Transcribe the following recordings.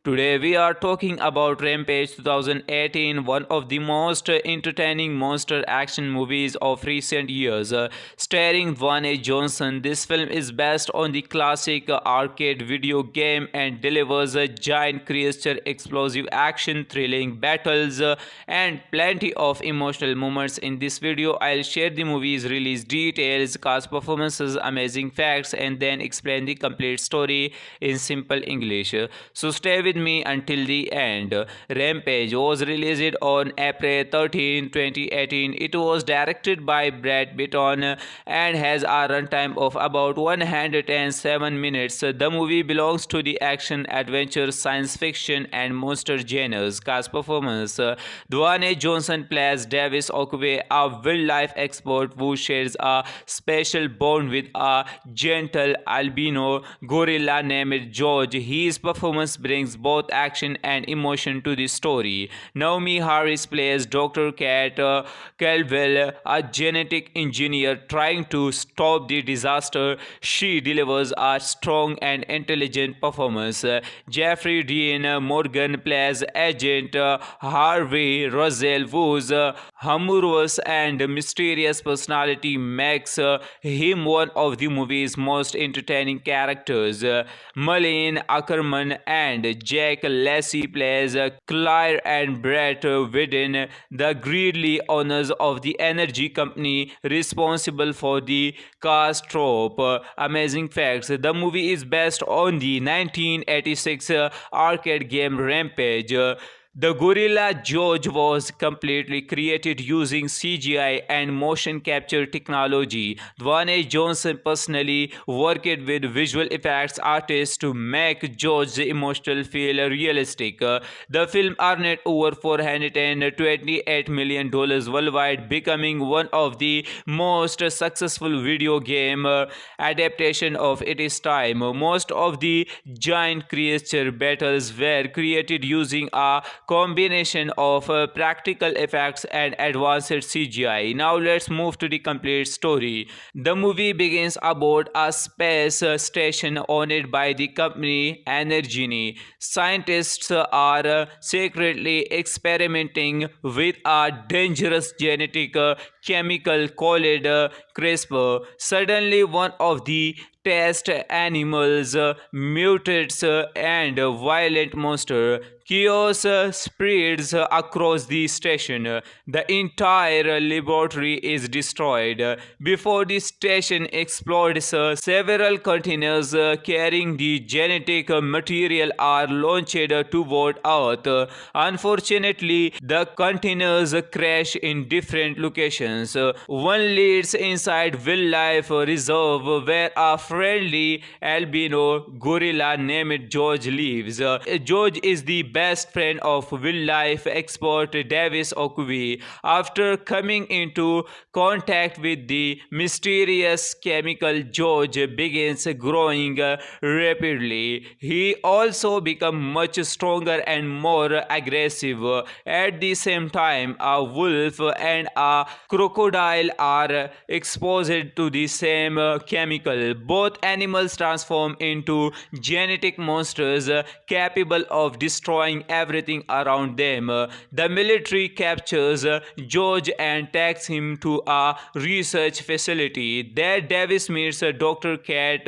Today we are talking about Rampage 2018, one of the most entertaining monster action movies of recent years. Starring Dwayne Johnson, this film is based on the classic arcade video game and delivers a giant creature, explosive action, thrilling battles, and plenty of emotional moments. In this video, I'll share the movie's release details, cast performances, amazing facts, and then explain the complete story in simple English. So stay with me until the end. Rampage was released on April 13, 2018. It was directed by Brad Bitton and has a runtime of about 107 minutes. The movie belongs to the action, adventure, science fiction, and monster genres. Cast performance: Dwayne Johnson plays Davis Okwe, a wildlife expert who shares a special bond with a gentle albino gorilla named George. His performance brings both action and emotion to the story. Naomi Harris plays Dr. Kat Caldwell, a genetic engineer trying to stop the disaster. She delivers a strong and intelligent performance. Jeffrey Dean Morgan plays Agent Harvey Rosell, whose humorous and mysterious personality makes him one of the movie's most entertaining characters. Malin Ackerman and Jack Lacy plays Claire and Brett Whitten, the greedy owners of the energy company responsible for the catastrophe. Amazing facts: the movie is based on the 1986 arcade game Rampage. The gorilla George was completely created using CGI and motion capture technology. Dwayne Johnson personally worked with visual effects artists to make George's emotional feel realistic. The film earned over $428 million worldwide, becoming one of the most successful video game adaptation of its time. Most of the giant creature battles were created using a combination of practical effects and advanced CGI. Now let's move to the complete story. The movie begins aboard a space station owned by the company Energiny. Scientists are secretly experimenting with a dangerous genetic chemical called CRISPR. Suddenly, one of the test animals mutates and a violent monster. Chaos spreads across the station. The entire laboratory is destroyed. Before the station explodes, several containers carrying the genetic material are launched toward Earth. Unfortunately, the containers crash in different locations. One leads inside Wildlife Reserve, where a friendly albino gorilla named George lives. George is the best friend of wildlife expert Davis Okwe. After coming into contact with the mysterious chemical, George begins growing rapidly. He also becomes much stronger and more aggressive. At the same time, a wolf and a crocodile are exposed to the same chemical. Both animals transform into genetic monsters capable of destroying everything around them. The military captures George and takes him to a research facility. There, Davis meets Dr. Kat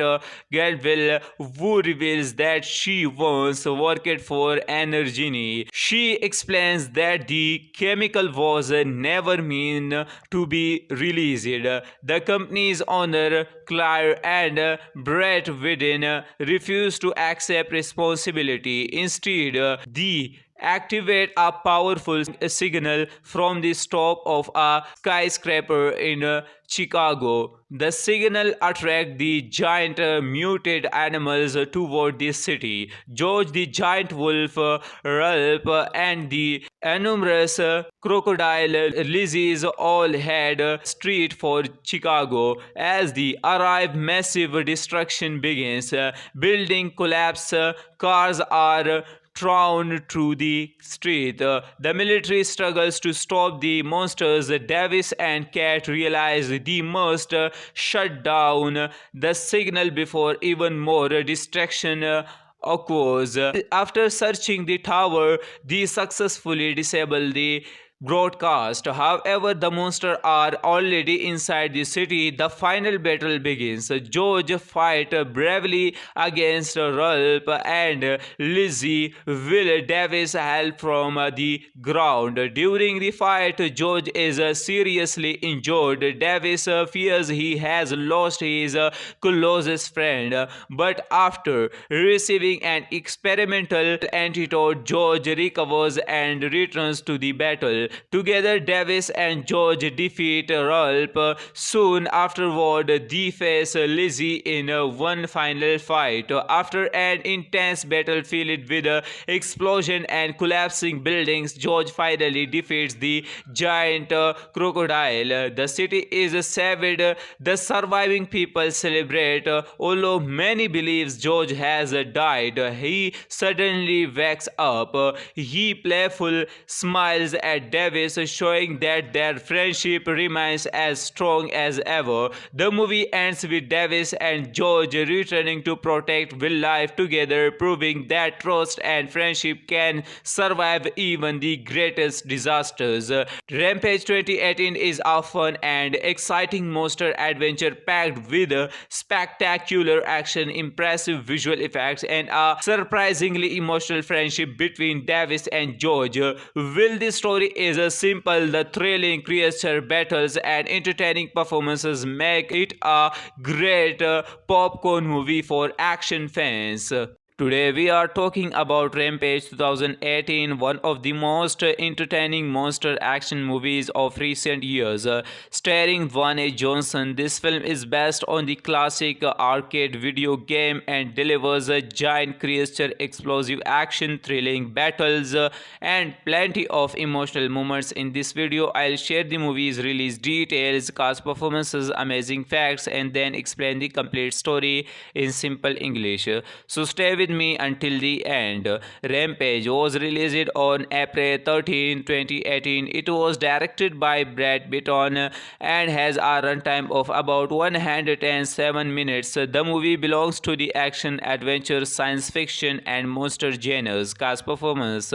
Gladwell, who reveals that she once worked for Energiny. She explains that the chemical was never meant to be released. The company's owner, Claire and Brett Whitten, refuse to accept responsibility. Instead, they activate a powerful signal from the top of a skyscraper in Chicago. The signal attracts the giant muted animals toward the city. George the giant wolf, Ralph, and the enormous crocodile Lizzie's all head straight for Chicago. As they arrive, massive destruction begins. Building collapse, cars are thrown through the street. The military struggles to stop the monsters. Davis and Kat realize they must shut down the signal before even more destruction occurs. After searching the tower, they successfully disable the broadcast. However, the monsters are already inside the city. The final battle begins. George fights bravely against Ralph and Lizzie. Will Davis help from the ground? During the fight, George is seriously injured. Davis fears he has lost his closest friend, but after receiving an experimental antidote, George recovers and returns to the battle. Together, Davis and George defeat Ralph. Soon afterward, they face Lizzie in one final fight. After an intense battle filled with explosion and collapsing buildings, George finally defeats the giant crocodile. The city is saved. The surviving people celebrate. Although many believes George has died, he suddenly wakes up. He playful smiles at Davis, showing that their friendship remains as strong as ever. The movie ends with Davis and George returning to protect wildlife together, proving that trust and friendship can survive even the greatest disasters. Rampage 2018 is a fun and exciting monster adventure packed with spectacular action, impressive visual effects, and a surprisingly emotional friendship between Davis and George. While the story is simple, the thrilling creature battles and entertaining performances make it a great popcorn movie for action fans. Today we are talking about Rampage 2018, one of the most entertaining monster action movies of recent years. Starring Dwayne Johnson, this film is based on the classic arcade video game and delivers a giant creature, explosive action, thrilling battles, and plenty of emotional moments. In this video, I'll share the movie's release details, cast performances, amazing facts, and then explain the complete story in simple English. So stay with me until the end. Rampage was released on April 13, 2018. It was directed by Brad Bitton and has a runtime of about 107 minutes. The movie belongs to the action, adventure, science fiction, and monster genres. Cast performance: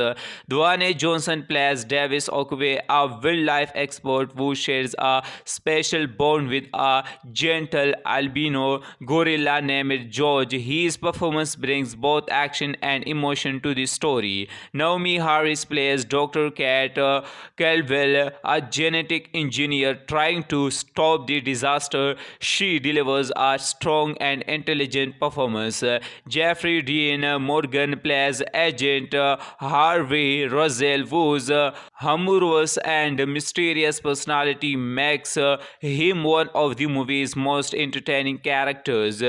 Dwayne Johnson plays Davis Okwe, a wildlife expert who shares a special bond with a gentle albino gorilla named George. His performance brings both action and emotion to the story. Naomi Harris plays Dr. Kat Caldwell, a genetic engineer trying to stop the disaster. She delivers a strong and intelligent performance. Jeffrey Dean Morgan plays Agent Harvey Rosell, whose humorous and mysterious personality makes him one of the movie's most entertaining characters.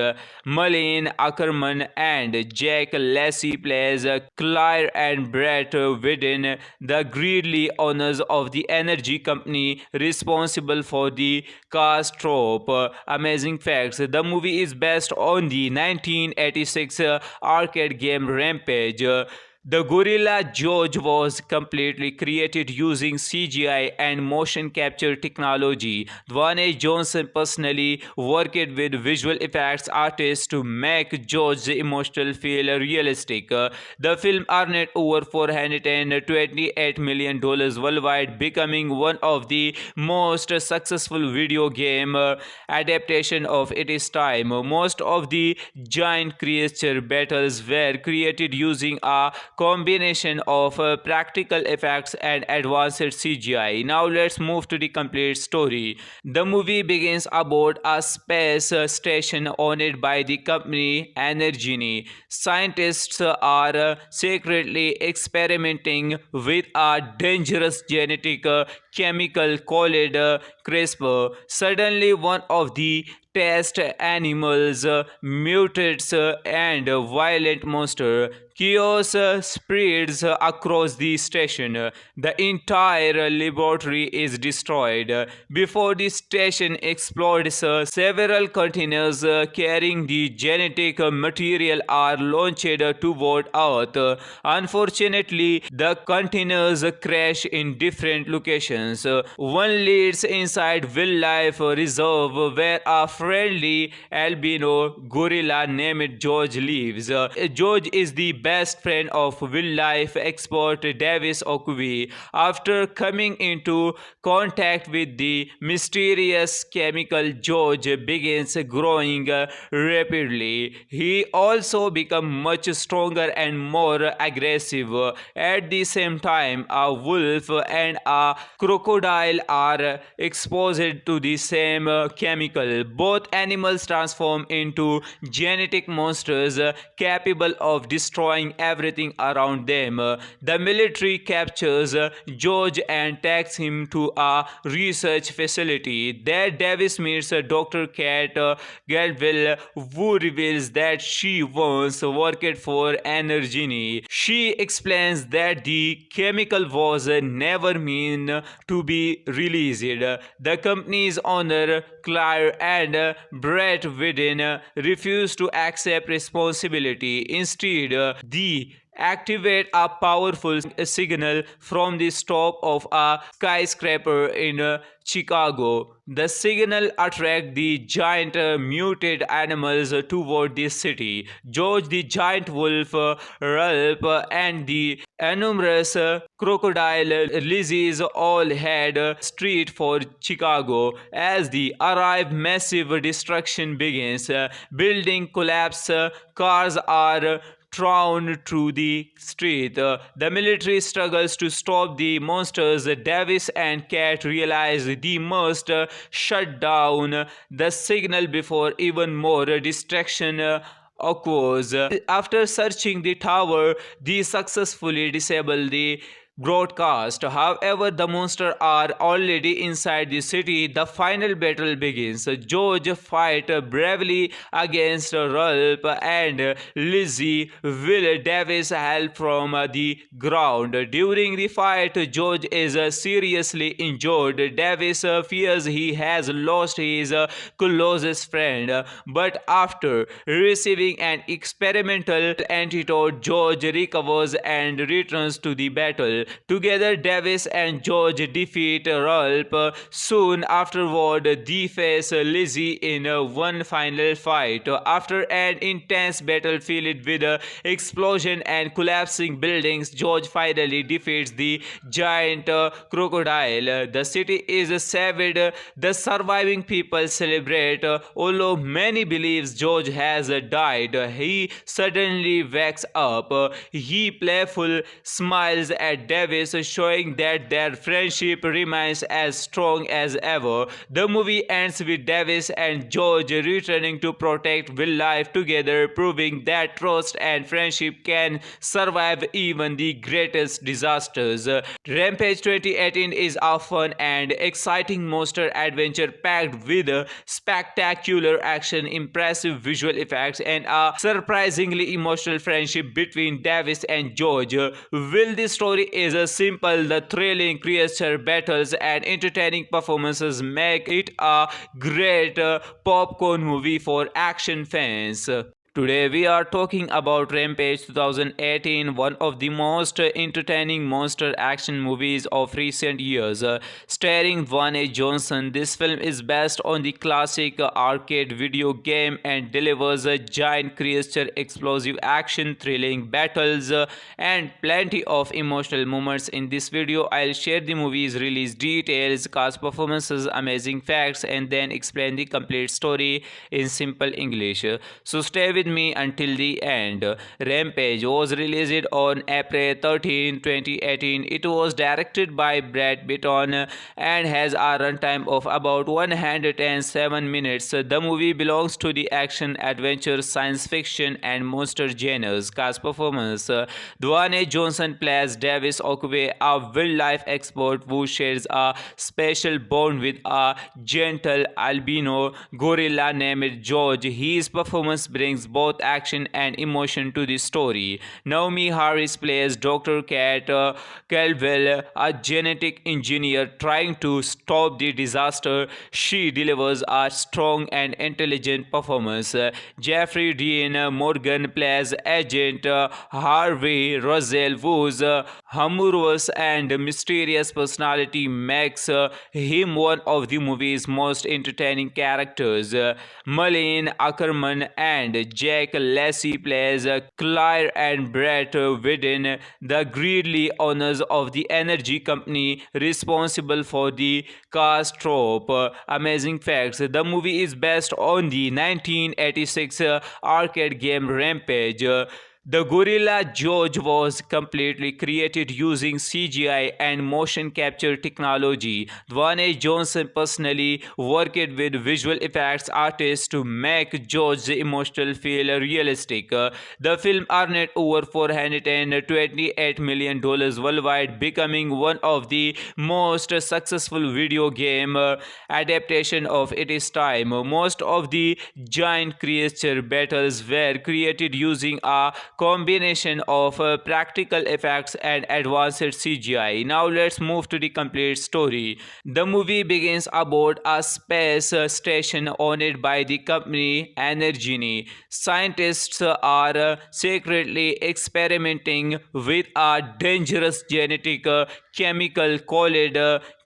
Malin Ackerman and Jack Lacey plays Claire and Brett Whitten, the greedy owners of the energy company responsible for the catastrophe. Amazing facts: the movie is based on the 1986 arcade game Rampage. The gorilla George was completely created using CGI and motion capture technology. Dwayne Johnson personally worked with visual effects artists to make George's emotional feel realistic. The film earned over $428 million worldwide, becoming one of the most successful video game adaptation of its time. Most of the giant creature battles were created using a combination of practical effects and advanced CGI. Now let's move to the complete story. The movie begins aboard a space station owned by the company Energini. Scientists are secretly experimenting with a dangerous genetic chemical called CRISPR. Suddenly, one of the test animals mutates and a violent monster. Chaos spreads across the station. The entire laboratory is destroyed. Before the station explodes, several containers carrying the genetic material are launched toward Earth. Unfortunately, the containers crash in different locations. locations. One leads inside Wildlife Reserve, where a friendly albino gorilla named George lives. George is the best friend of wildlife expert Davis Okuvi. After coming into contact with the mysterious chemical, George begins growing rapidly. He also becomes much stronger and more aggressive. At the same time, a wolf and a crocodile are exposed to the same chemical. Both animals transform into genetic monsters capable of destroying everything around them. The military captures George and takes him to a research facility. There, Davis meets Dr. Kat Gadwell, who reveals that she once worked for Energene. She explains that the chemical was never meant to be released. The company's owner, Claire and Brett Whitten, refuse to accept responsibility. Instead, they activate a powerful signal from the top of a skyscraper in Chicago. The signal attracts the giant muted animals toward the city. George the giant wolf, Ralph, and the enormous crocodile Lizzie's all head straight for Chicago. As they arrive, massive destruction begins. Building collapse, cars are thrown through the street. The military struggles to stop the monsters. Davis and Kat realize they must shut down the signal before even more destruction occurs. After searching the tower, they successfully disable the broadcast. However, the monsters are already inside the city. The final battle begins. George fights bravely against Ralph and Lizzie. Will Davis help from the ground? During the fight, George is seriously injured. Davis fears he has lost his closest friend, but after receiving an experimental antidote, George recovers and returns to the battle. Together, Davis and George defeat Ralph. Soon afterward, they face Lizzie in one final fight. After an intense battle filled with explosion and collapsing buildings, George finally defeats the giant crocodile. The city is saved. The surviving people celebrate. Although many believes George has died, he suddenly wakes up. He playful smiles at Davis, showing that their friendship remains as strong as ever. The movie ends with Davis and George returning to protect wildlife together, proving that trust and friendship can survive even the greatest disasters. Rampage 2018 is a fun and exciting monster adventure packed with spectacular action, impressive visual effects, and a surprisingly emotional friendship between Davis and George. Will this story is simple, the thrilling creature battles and entertaining performances make it a great popcorn movie for action fans. Today we are talking about Rampage 2018, one of the most entertaining monster action movies of recent years. Starring Dwayne Johnson, this film is based on the classic arcade video game and delivers a giant creature, explosive action, thrilling battles, and plenty of emotional moments. In this video, I'll share the movie's release details, cast performances, amazing facts, and then explain the complete story in simple English. So stay with me until the end. Rampage was released on April 13, 2018. It was directed by Brett Whitten and has a runtime of about 107 minutes. The movie belongs to the action, adventure, science fiction, and monster genres. Cast performance: Dwayne Johnson plays Davis Okuve, a wildlife expert who shares a special bond with a gentle albino gorilla named George. His performance brings both action and emotion to the story. Naomi Harris plays Dr. Kat Caldwell, a genetic engineer trying to stop the disaster. She delivers a strong and intelligent performance. Jeffrey Dean Morgan plays Agent Harvey Rosell, whose humorous and mysterious personality makes him one of the movie's most entertaining characters. Malin Ackerman and Jack Lacey plays Claire and Brett Whitten, the greedy owners of the energy company responsible for the catastrophe. Amazing facts: the movie is based on the 1986 arcade game Rampage. The gorilla George was completely created using CGI and motion capture technology. Dwayne Johnson personally worked with visual effects artists to make George's emotional feel realistic. The film earned over $428 million worldwide, becoming one of the most successful video game adaptation of its time. Most of the giant creature battles were created using a combination of practical effects and advanced CGI. Now let's move to the complete story. The movie begins aboard a space station owned by the company Energini. Scientists are secretly experimenting with a dangerous genetic chemical called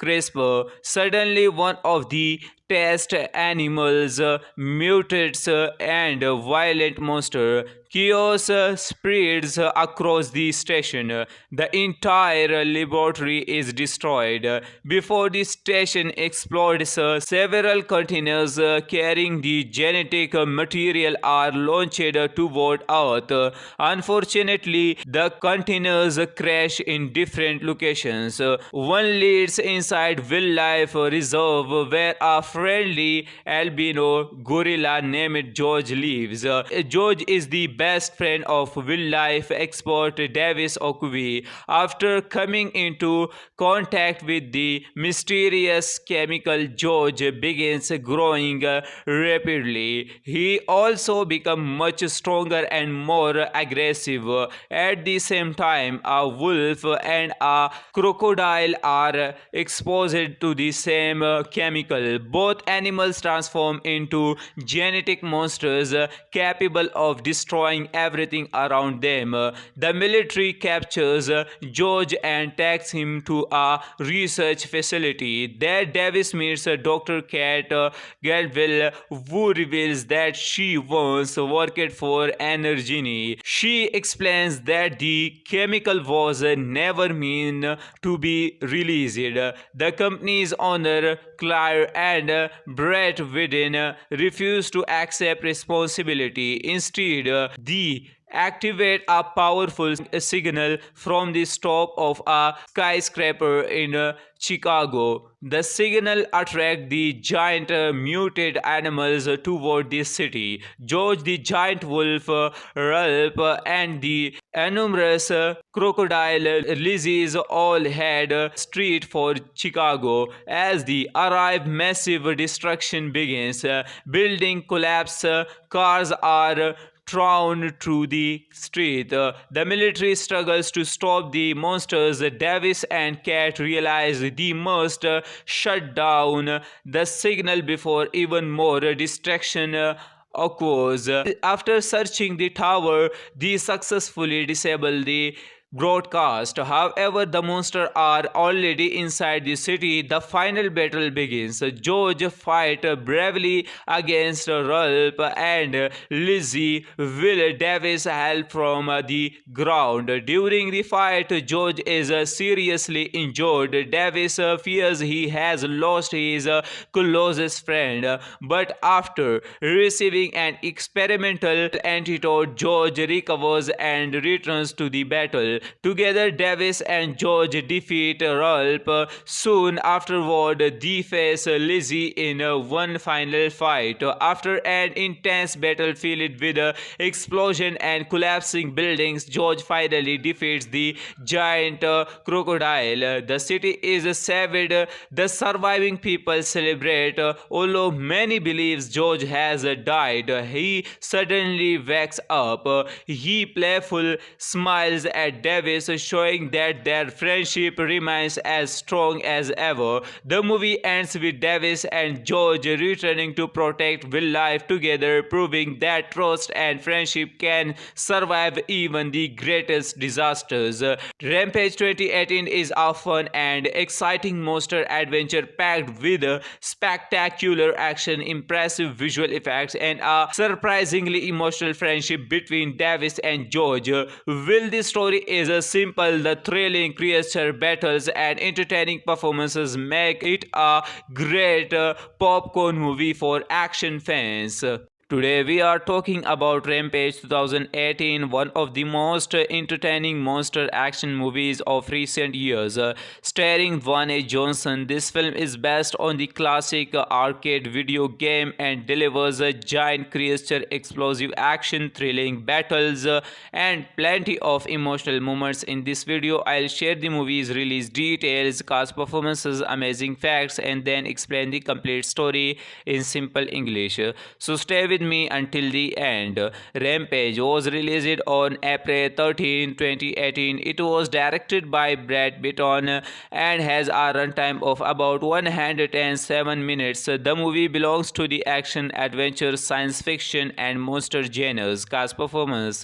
CRISPR. Suddenly, one of the test animals mutates and a violent monster. Chaos spreads across the station. The entire laboratory is destroyed. Before the station explodes, several containers carrying the genetic material are launched toward Earth. Unfortunately, the containers crash in different locations. One leads inside Wildlife Reserve, where a friendly albino gorilla named George lives. George is the best friend of wildlife expert Davis Okuvi. After coming into contact with the mysterious chemical, George begins growing rapidly. He also becomes much stronger and more aggressive. At the same time, a wolf and a crocodile are exposed to the same chemical. Both animals transform into genetic monsters capable of destroying everything around them. The military captures George and takes him to a research facility. There, Davis meets Dr. Kat Caldwell, who reveals that she once worked for Energini. She explains that the chemical was never meant to be released. The company's owner, Claire and Brett Whitten, refuse to accept responsibility. Instead, they activate a powerful signal from the top of a skyscraper in Chicago. The signal attracts the giant muted animals toward the city. George the giant wolf, Ralph, and the enormous crocodile Lizzie's all head straight for Chicago. As they arrive, massive destruction begins. Building collapse, cars are thrown through the street. The military struggles to stop the monsters. Davis and Kat realize they must shut down the signal before even more destruction occurs. After searching the tower, they successfully disable the broadcast. However, the monsters are already inside the city. The final battle begins. George fights bravely against Ralph and Lizzie. Will Davis help from the ground? During the fight, George is seriously injured. Davis fears he has lost his closest friend, but after receiving an experimental antidote, George recovers and returns to the battle. Together, Davis and George defeat Ralph. Soon afterward, they face Lizzie in one final fight. After an intense battle filled with explosion and collapsing buildings, George finally defeats the giant crocodile. The city is saved. The surviving people celebrate. Although many believes George has died, he suddenly wakes up. He playful smiles at Davis, showing that their friendship remains as strong as ever. The movie ends with Davis and George returning to protect wildlife together, proving that trust and friendship can survive even the greatest disasters. Rampage 2018 is a fun and exciting monster adventure packed with spectacular action, impressive visual effects, and a surprisingly emotional friendship between Davis and George. While the story is simple, the thrilling creature battles and entertaining performances make it a great popcorn movie for action fans. Today we are talking about Rampage 2018, one of the most entertaining monster action movies of recent years. Starring Dwayne Johnson, this film is based on the classic arcade video game and delivers a giant creature, explosive action, thrilling battles, and plenty of emotional moments. In this video, I'll share the movie's release details, cast performances, amazing facts, and then explain the complete story in simple English. So stay with me until the end. Rampage was released on April 13, 2018. It was directed by Brad Bitton and has a runtime of about 107 minutes. The movie belongs to the action, adventure, science fiction, and monster genres. Cast performance: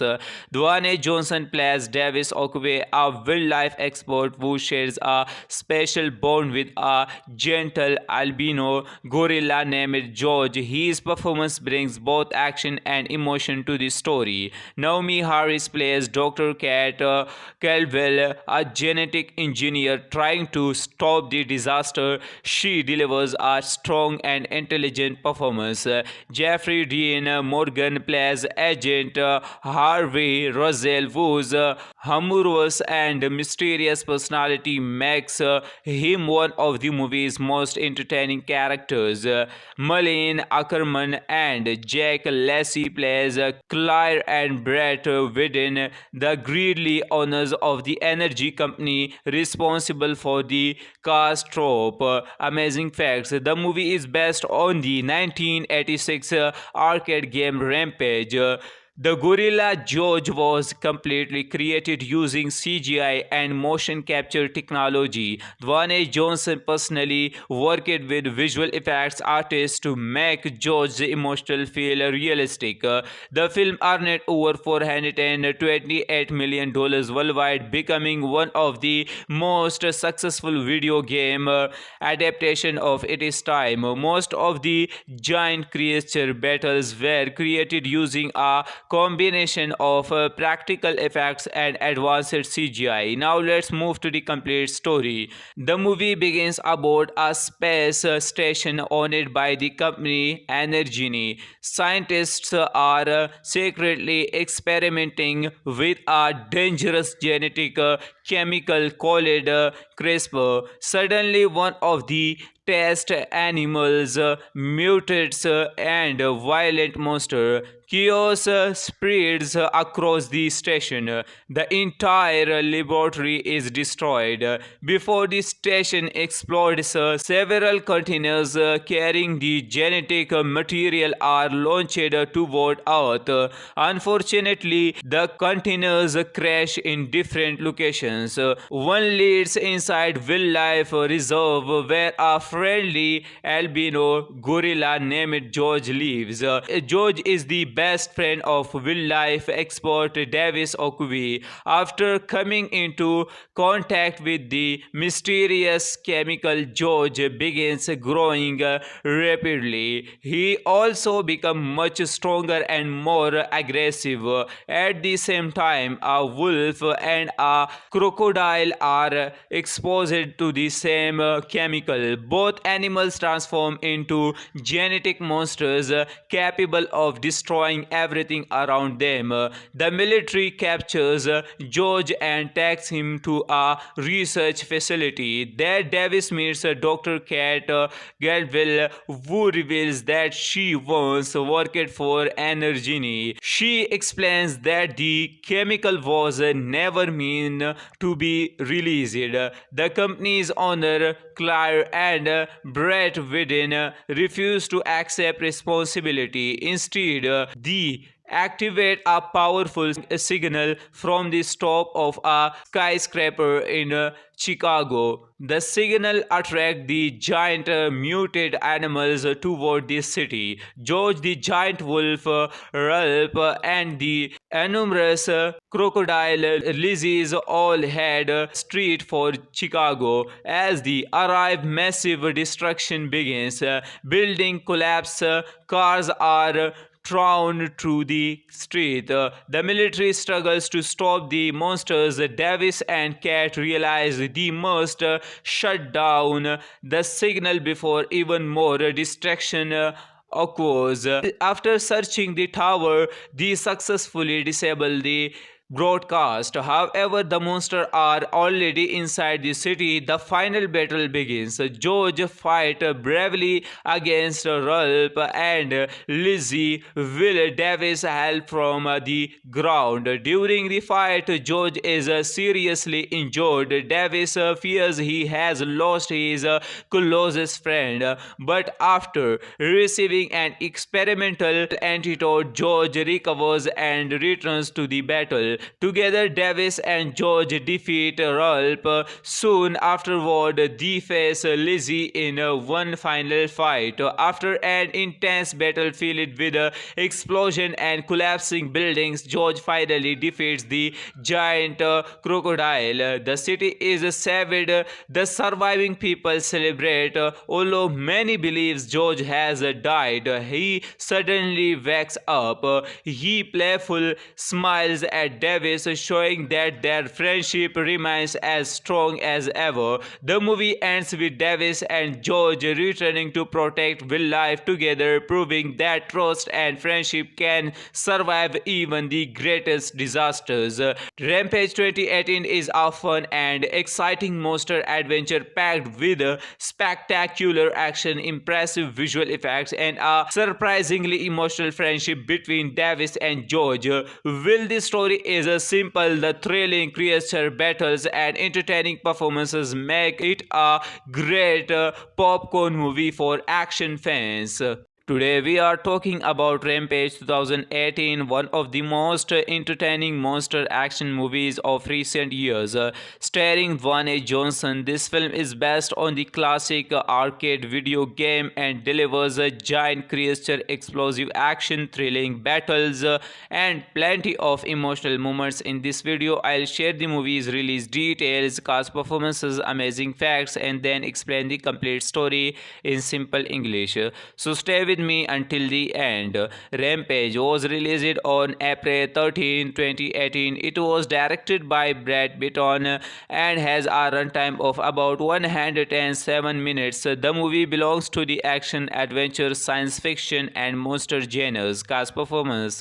Dwayne Johnson plays Davis Okupe, a wildlife expert who shares a special bond with a gentle albino gorilla named George. His performance brings both action and emotion to the story. Naomi Harris plays Dr. Kat Caldwell, a genetic engineer trying to stop the disaster. She delivers a strong and intelligent performance. Jeffrey Dean Morgan plays Agent Harvey Rosell, whose humorous and mysterious personality makes him one of the movie's most entertaining characters. Malin Ackerman and Jack Lacy plays Claire and Brett Whitten, the greedy owners of the energy company responsible for the catastrophe. Amazing facts: the movie is based on the 1986 arcade game Rampage. The gorilla George was completely created using CGI and motion capture technology. Dwayne Johnson personally worked with visual effects artists to make George's emotional feel realistic. The film earned over $428 million worldwide, becoming one of the most successful video game adaptation of its time. Most of the giant creature battles were created using a combination of practical effects and advanced CGI. Now let's move to the complete story. The movie begins aboard a space station owned by the company Energene. Scientists are secretly experimenting with a dangerous genetic chemical called CRISPR. Suddenly, one of the test animals mutates and violent monster. Chaos spreads across the station. The entire laboratory is destroyed. Before the station explodes, several containers carrying the genetic material are launched toward Earth. Unfortunately, the containers crash in different locations. One leads inside Wildlife Reserve, where a friendly albino gorilla named George lives. George is the best friend of wildlife expert Davis Okupe. After coming into contact with the mysterious chemical, George begins growing rapidly. He also becomes much stronger and more aggressive. At the same time, a wolf and a crocodile are exposed to the same chemical. Both Both animals transform into genetic monsters capable of destroying everything around them. The military captures George and takes him to a research facility. There, Davis meets Dr. Kat Gadwell, who reveals that she once worked for Energene. She explains that the chemical was never meant to be released. The company's owner, Claire and Brett Whitten, refuse to accept responsibility. Instead, they activate a powerful signal from the top of a skyscraper in Chicago. The signal attracts the giant muted animals toward the city. George the giant wolf, Ralph, and the enormous crocodile Lizzie's all head straight for Chicago. As they arrive, massive destruction begins. Building collapse, cars are thrown through the street. The military struggles to stop the monsters. Davis and Kat realize they must shut down the signal before even more destruction occurs. After searching the tower, they successfully disable the broadcast. However, the monsters are already inside the city. The final battle begins. George fights bravely against Ralph and Lizzie. Will Davis help from the ground? During the fight, George is seriously injured. Davis fears he has lost his closest friend, but after receiving an experimental antidote, George recovers and returns to the battle. Together, Davis and George defeat Ralph. Soon afterward, they face Lizzie in one final fight. After an intense battle filled with explosion and collapsing buildings, George finally defeats the giant crocodile. The city is saved. The surviving people celebrate. Although many believes George has died, he suddenly wakes up. He playful smiles at Davis, showing that their friendship remains as strong as ever. The movie ends with Davis and George returning to protect wildlife together, proving that trust and friendship can survive even the greatest disasters. Rampage 2018 is a fun and exciting monster adventure packed with spectacular action, impressive visual effects, and a surprisingly emotional friendship between Davis and George. While the story is simple, the thrilling creature battles and entertaining performances make it a great popcorn movie for action fans. Today we are talking about Rampage 2018, one of the most entertaining monster action movies of recent years. Starring Dwayne Johnson, this film is based on the classic arcade video game and delivers a giant creature, explosive action, thrilling battles, and plenty of emotional moments. In this video, I'll share the movie's release details, cast performances, amazing facts, and then explain the complete story in simple English. So stay with me until the end. Rampage was released on April 13, 2018. It was directed by Brad Bitton and has a runtime of about 107 minutes. The movie belongs to the action, adventure, science fiction, and monster genres. Cast performance: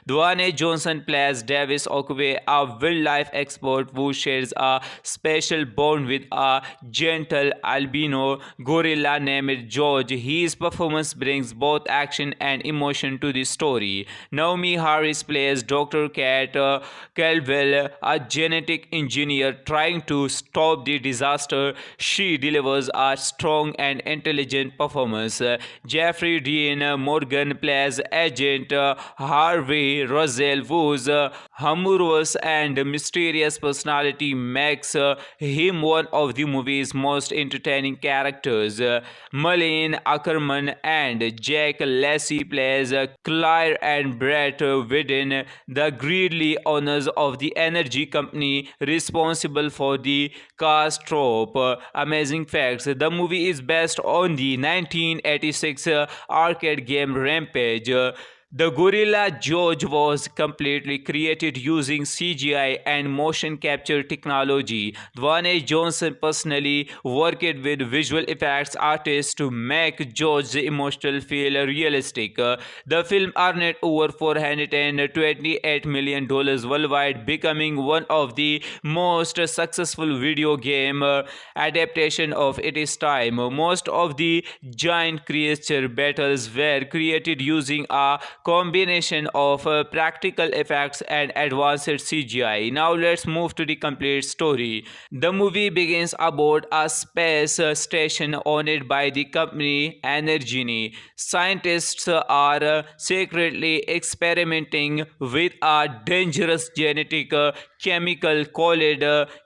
Dwayne Johnson plays Davis Okupe, a wildlife expert who shares a special bond with a gentle albino gorilla named George. His performance brings both action and emotion to the story. Naomi Harris plays Dr. Kat Caldwell, a genetic engineer trying to stop the disaster. She delivers a strong and intelligent performance. Jeffrey Dean Morgan plays Agent Harvey Rosell, whose humorous and mysterious personality makes him one of the movie's most entertaining characters. Malin Ackerman and Jack Lacy plays Claire and Brett Whitten, the greedy owners of the energy company responsible for the catastrophe. Amazing facts: the movie is based on the 1986 arcade game Rampage. The gorilla George was completely created using CGI and motion capture technology. Dwayne Johnson personally worked with visual effects artists to make George's emotional feel realistic. The film earned over $428 million worldwide, becoming one of the most successful video game adaptation of its time. Most of the giant creature battles were created using a combination of practical effects and advanced CGI. Now let's move to the complete story. The movie begins aboard a space station owned by the company Energini. Scientists are secretly experimenting with a dangerous genetic chemical called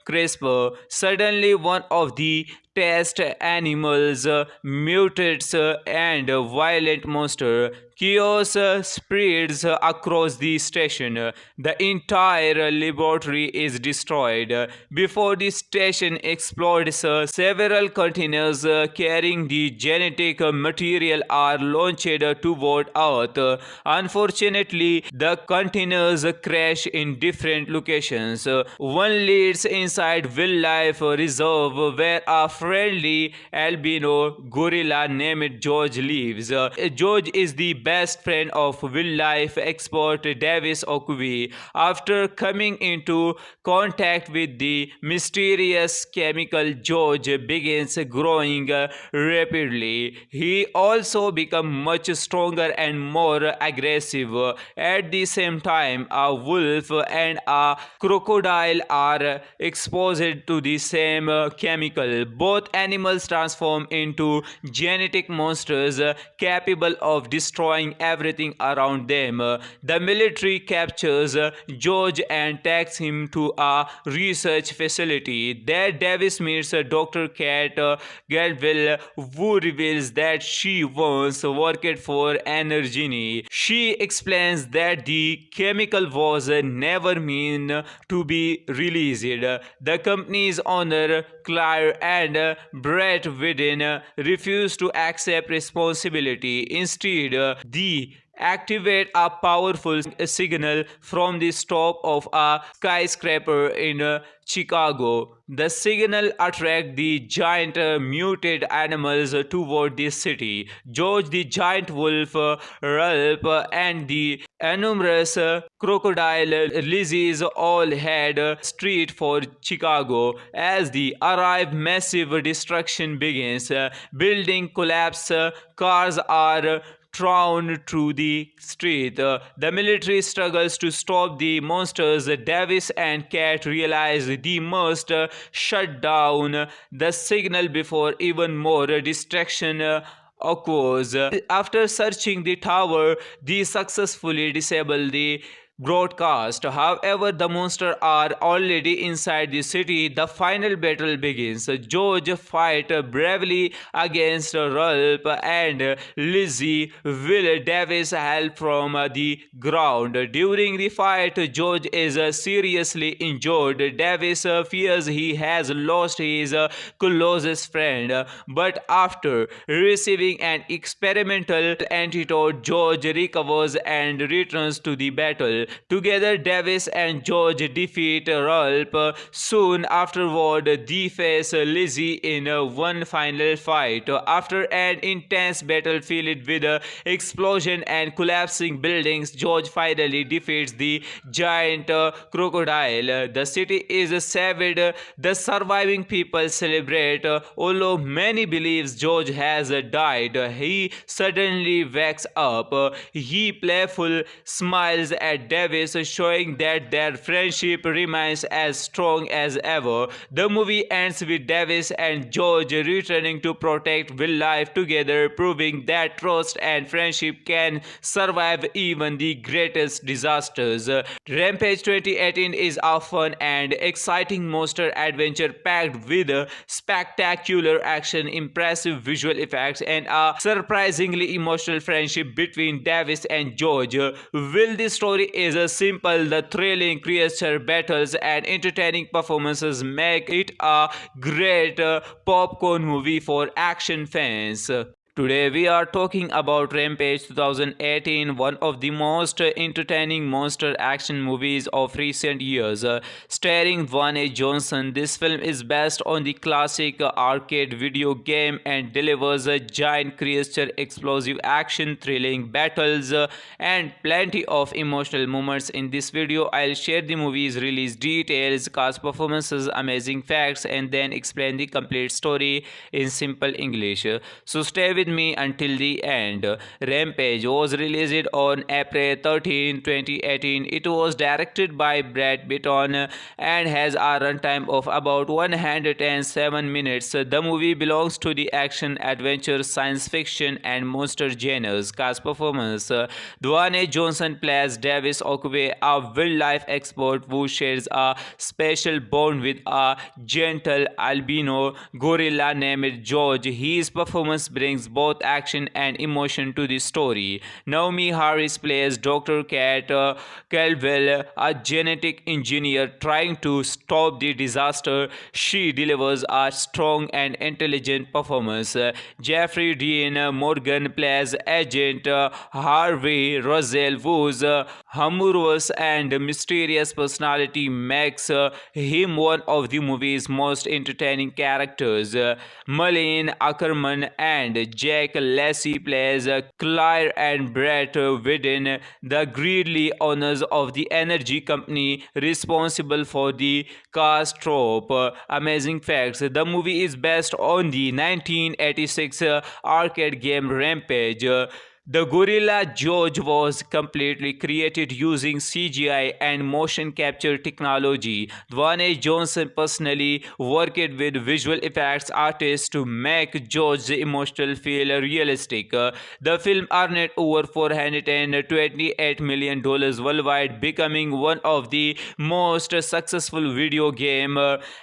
CRISPR. Suddenly, one of the test animals mutates and a violent monster. Chaos spreads across the station. The entire laboratory is destroyed. Before the station explodes, several containers carrying the genetic material are launched toward Earth. Unfortunately, the containers crash in different locations. One leads inside Wildlife Reserve, where a friendly albino gorilla named George lives. George is the best friend of wildlife expert Davis Okuvi. After coming into contact with the mysterious chemical, George begins growing rapidly. He also becomes much stronger and more aggressive. At the same time, a wolf and a crocodile are exposed to the same chemical. Both animals transform into genetic monsters capable of destroying everything around them. The military captures George and takes him to a research facility. There, Davis meets Dr. Kat Gadwell, who reveals that she once worked for Energini. She explains that the chemical was never meant to be released. The company's owner, Claire and Brett Whitten, refuse to accept responsibility. Instead, they activate a powerful signal from the top of a skyscraper in Chicago. The signal attracts the giant muted animals toward the city. George the giant wolf, Ralph, and the enormous crocodile Lizzie's all head straight for Chicago. As they arrive, massive destruction begins. Building collapse, cars are thrown through the street. The military struggles to stop the monsters. Davis and Kat realize they must shut down the signal before even more destruction occurs. After searching the tower, they successfully disable the broadcast. However, the monsters are already inside the city. The final battle begins. George fights bravely against Ralph and Lizzie. Will Davis help from the ground? During the fight, George is seriously injured. Davis fears he has lost his closest friend, but after receiving an experimental antidote, George recovers and returns to the battle. Together, Davis and George defeat Ralph. Soon afterward, they face Lizzie in one final fight. After an intense battle filled with explosion and collapsing buildings, George finally defeats the giant crocodile. The city is saved. The surviving people celebrate. Although many believes George has died, he suddenly wakes up. He playful smiles at Davis, showing that their friendship remains as strong as ever. The movie ends with Davis and George returning to protect wildlife together, proving that trust and friendship can survive even the greatest disasters. Rampage 2018 is a fun and exciting monster adventure packed with spectacular action, impressive visual effects, and a surprisingly emotional friendship between Davis and George. While the story is simple, the thrilling creature battles and entertaining performances make it a great popcorn movie for action fans. Today we are talking about Rampage 2018, one of the most entertaining monster action movies of recent years. Starring Dwayne Johnson, this film is based on the classic arcade video game and delivers a giant creature, explosive action, thrilling battles, and plenty of emotional moments. In this video, I'll share the movie's release details, cast performances, amazing facts, and then explain the complete story in simple English. So stay with me until the end. Rampage was released on April 13, 2018. It was directed by Brad Bitton and has a runtime of about 107 minutes. The movie belongs to the action, adventure, science fiction, and monster genres. Cast performance: Dwayne Johnson plays Davis Okwe, a wildlife expert who shares a special bond with a gentle albino gorilla named George. His performance brings both action and emotion to the story. Naomi Harris plays Dr. Kat Caldwell, a genetic engineer trying to stop the disaster. She delivers a strong and intelligent performance. Jeffrey Dean Morgan plays Agent Harvey Russell, whose humorous and mysterious personality makes him one of the movie's most entertaining characters. Malin Ackerman and Jack Lacey plays Claire and Brett Whitten, the greedy owners of the energy company responsible for the Castrope. Amazing facts: the movie is based on the 1986 arcade game Rampage. The gorilla George was completely created using CGI and motion capture technology. Dwayne Johnson personally worked with visual effects artists to make George's emotional feel realistic. The film earned over $428 million worldwide, becoming one of the most successful video game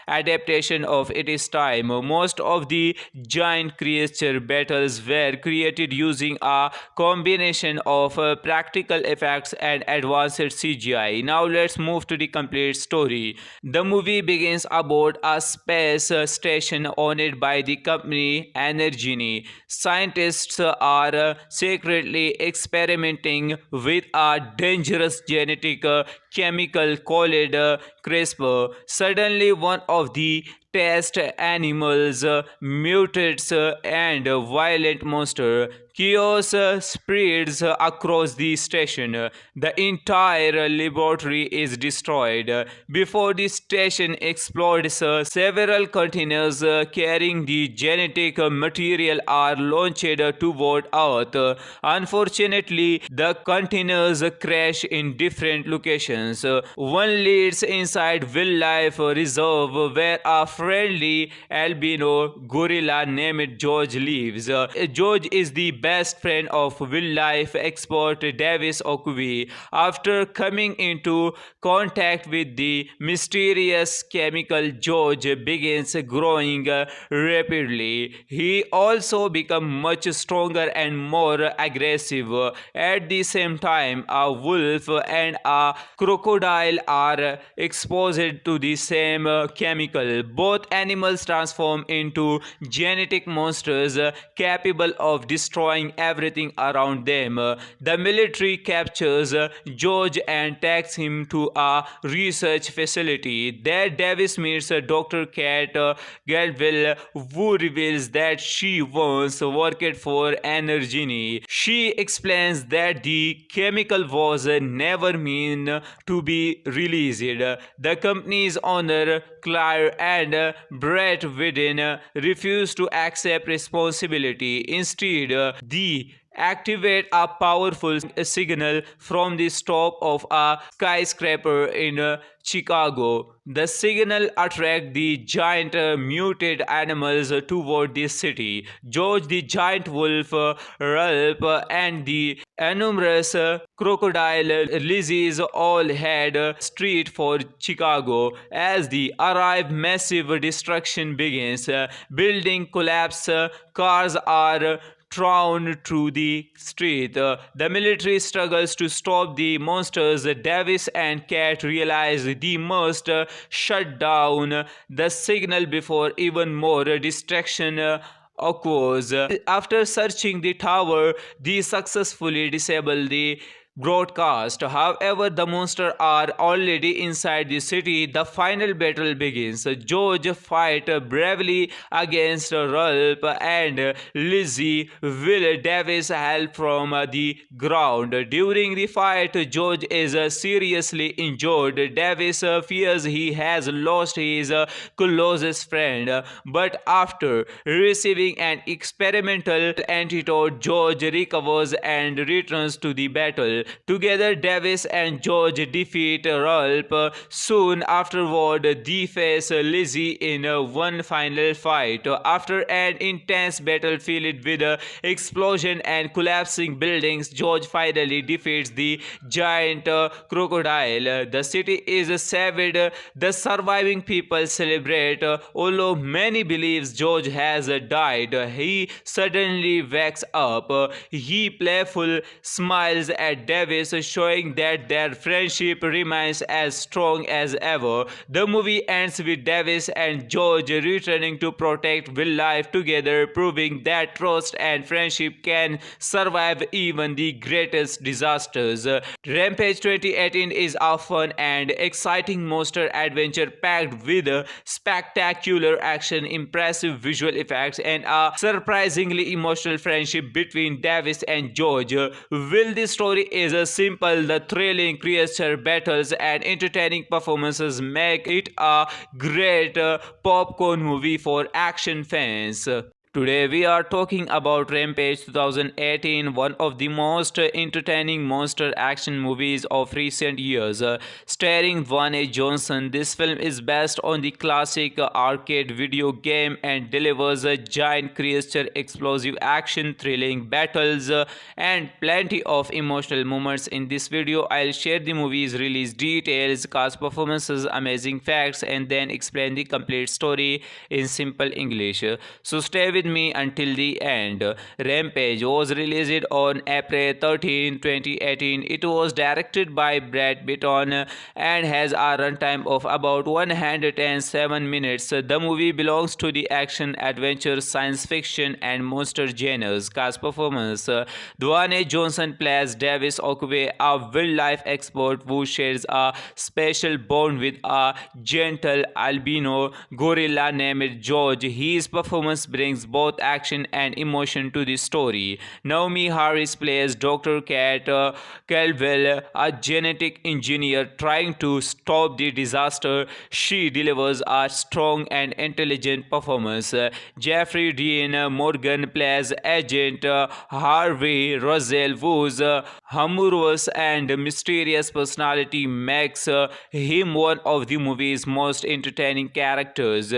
adaptation of its time. Most of the giant creature battles were created using a combination of practical effects and advanced CGI. Now let's move to the complete story. The movie begins aboard a space station owned by the company Energini. Scientists are secretly experimenting with a dangerous genetic chemical called CRISPR. Suddenly, one of the test animals mutates and a violent monster. Chaos spreads across the station. The entire laboratory is destroyed. Before the station explodes, several containers carrying the genetic material are launched toward Earth. Unfortunately, the containers crash in different locations. One leads inside Wildlife Reserve, where a friendly albino gorilla named George lives. George is the best friend of wildlife expert Davis Okwe. After coming into contact with the mysterious chemical, George begins growing rapidly. He also becomes much stronger and more aggressive. At the same time, a wolf and a crocodile are exposed to the same chemical. Both animals transform into genetic monsters capable of destroying everything around them. The military captures George and takes him to a research facility. There, Davis meets Dr. Kat Caldwell, who reveals that she once worked for Energini. She explains that the chemical was never meant to be released. The company's owner, Claire and Brett Whitten, refuse to accept responsibility. Instead, they activate a powerful signal from the top of a skyscraper in Chicago. The signal attracts the giant muted animals toward the city. George the giant wolf, Ralph, and the enormous crocodile Lizzie's all head straight for Chicago. As they arrive, massive destruction begins. Building collapse, cars are thrown through the street. The military struggles to stop the monsters. Davis and Kat realize they must shut down the signal before even more destruction occurs. After searching the tower, they successfully disable the broadcast. However, the monsters are already inside the city. The final battle begins. George fights bravely against Ralph and Lizzie. Will Davis help from the ground. During the fight, George is seriously injured. Davis fears he has lost his closest friend, but after receiving an experimental antidote, George recovers and returns to the battle. Together, Davis and George defeat Ralph. Soon afterward, they face Lizzie in one final fight. After an intense battle filled with explosion and collapsing buildings, George finally defeats the giant crocodile. The city is saved. The surviving people celebrate. Although many believes George has died, he suddenly wakes up. He playful smiles at Davis, showing that their friendship remains as strong as ever. The movie ends with Davis and George returning to protect wildlife together, proving that trust and friendship can survive even the greatest disasters. Rampage 2018 is a fun and exciting monster adventure packed with spectacular action, impressive visual effects, and a surprisingly emotional friendship between Davis and George. While the story is simple, the thrilling creature battles and entertaining performances make it a great popcorn movie for action fans. Today we are talking about Rampage 2018, one of the most entertaining monster action movies of recent years. Starring Dwayne Johnson, this film is based on the classic arcade video game and delivers a giant creature, explosive action, thrilling battles, and plenty of emotional moments. In this video, I'll share the movie's release details, cast performances, amazing facts, and then explain the complete story in simple English. So stay with me until the end. Rampage was released on April 13, 2018. It was directed by Brad Bitton and has a runtime of about 107 minutes. The movie belongs to the action, adventure, science fiction, and monster genres. Cast performance: Dwayne Johnson plays Davis Okwe, a wildlife expert who shares a special bond with a gentle albino gorilla named George. His performance brings both action and emotion to the story. Naomi Harris plays Dr. Kat Caldwell, a genetic engineer trying to stop the disaster. She delivers a strong and intelligent performance. Jeffrey Dean Morgan plays Agent Harvey Rosell, whose humorous and mysterious personality makes him one of the movie's most entertaining characters.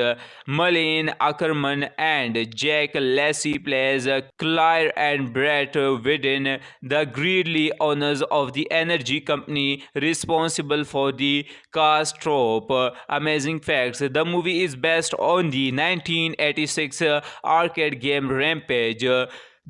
Malin Ackerman and Jack Lacey plays Claire and Brett Whitten, the greedy owners of the energy company responsible for the catastrophe. Amazing facts: the movie is based on the 1986 arcade game Rampage.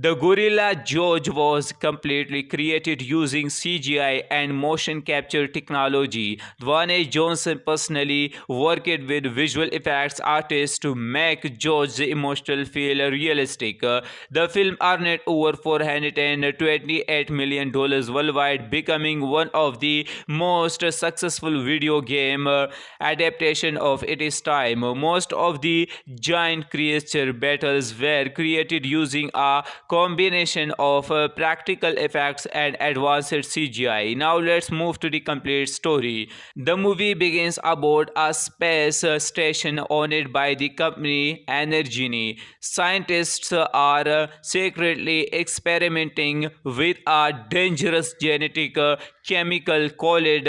The gorilla George was completely created using CGI and motion capture technology. Dwayne Johnson personally worked with visual effects artists to make George's emotional feel realistic. The film earned over $428 million worldwide, becoming one of the most successful video game adaptation of its time. Most of the giant creature battles were created using a combination of practical effects and advanced CGI. Now let's move to the complete story. The movie begins aboard a space station owned by the company Energini. Scientists are secretly experimenting with a dangerous genetic chemical called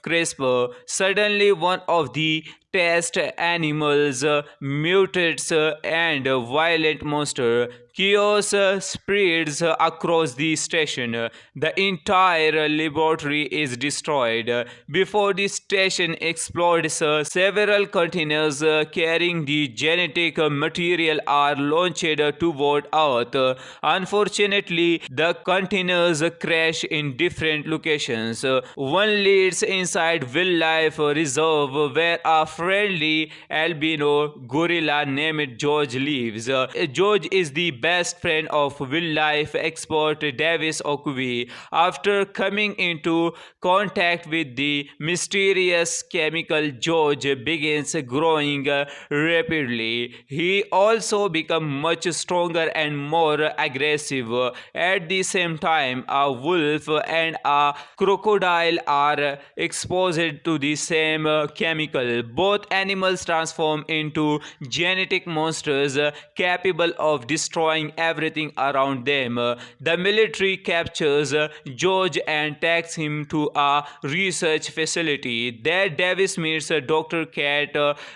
CRISPR. Suddenly, one of the test animals mutates and a violent monster Chaos spreads across the station. The entire laboratory is destroyed. Before the station explodes, several containers carrying the genetic material are launched toward Earth. Unfortunately, the containers crash in different locations. One leads inside Wildlife Reserve, where a friendly albino gorilla named George lives. George is the best friend of wildlife expert Davis Okubi. After coming into contact with the mysterious chemical, George begins growing rapidly. He also becomes much stronger and more aggressive. At the same time, a wolf and a crocodile are exposed to the same chemical. Both animals transform into genetic monsters capable of destroying everything around them. The military captures George and takes him to a research facility. There, Davis meets Dr. Kat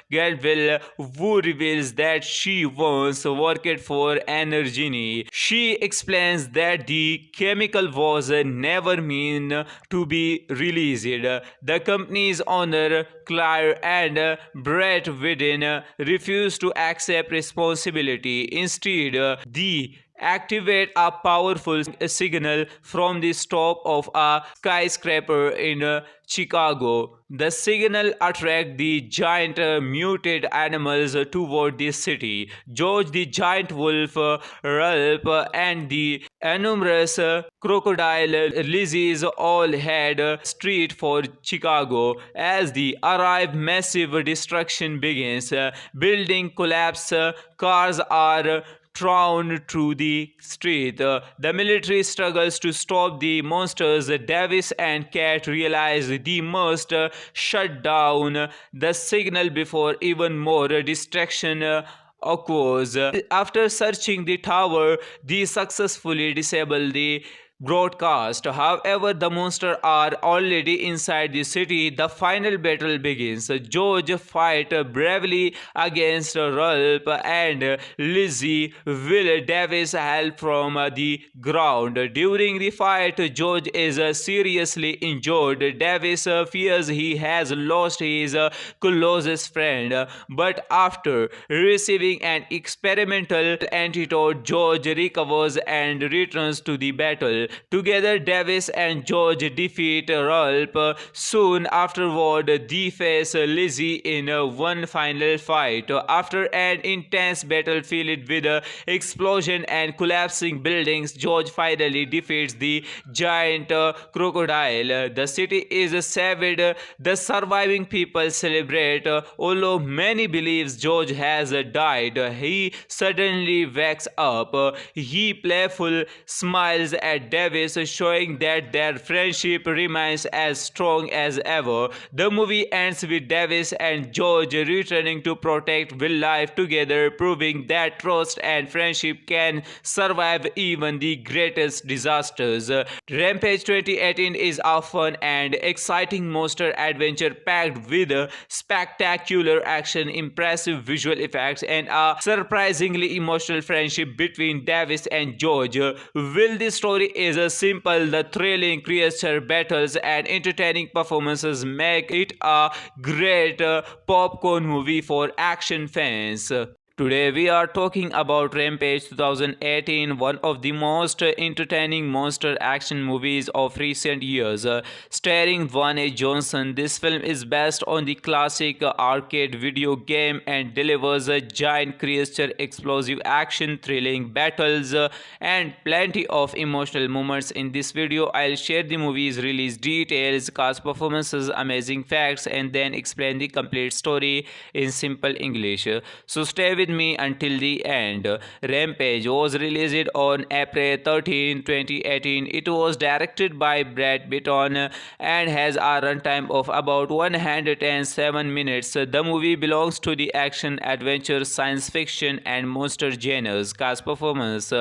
Gadwell, who reveals that she once worked for Energene. She explains that the chemical was never meant to be released. The company's owner, Claire and Brett Whitten, refuse to accept responsibility. Instead, they activate a powerful signal from the top of a skyscraper in Chicago. The signal attracts the giant muted animals toward the city. George the giant wolf, Ralph, and the enormous crocodile Lizzie's all head straight for Chicago. As they arrive, massive destruction begins. Building collapse, cars are thrown through the street. The military struggles to stop the monsters. Davis and Kat realize they must shut down the signal before even more destruction occurs. After searching the tower, they successfully disable the broadcast. However, the monsters are already inside the city. The final battle begins. George fights bravely against Ralph and Lizzie. Will Davis help from the ground? During the fight, George is seriously injured. Davis fears he has lost his closest friend, but after receiving an experimental antidote, George recovers and returns to the battle. Together, Davis and George defeat Ralph. Soon afterward, they face Lizzie in one final fight. After an intense battle filled with explosion and collapsing buildings, George finally defeats the giant crocodile. The city is saved. The surviving people celebrate. Although many believes George has died, he suddenly wakes up. He playful smiles at Davis, showing that their friendship remains as strong as ever. The movie ends with Davis and George returning to protect wildlife together, proving that trust and friendship can survive even the greatest disasters. Rampage 2018 is a fun and exciting monster adventure packed with spectacular action, impressive visual effects, and a surprisingly emotional friendship between Davis and George. Will this story is simple, the thrilling creature battles and entertaining performances make it a great popcorn movie for action fans. Today we are talking about Rampage 2018, one of the most entertaining monster action movies of recent years. Starring Dwayne Johnson, this film is based on the classic arcade video game and delivers a giant creature, explosive action, thrilling battles, and plenty of emotional moments. In this video, I'll share the movie's release details, cast performances, amazing facts, and then explain the complete story in simple English. So stay with me until the end. Rampage was released on April 13, 2018. It was directed by Brett Whitten and has a runtime of about 107 minutes. The movie belongs to the action, adventure, science fiction, and monster genres. Cast performance: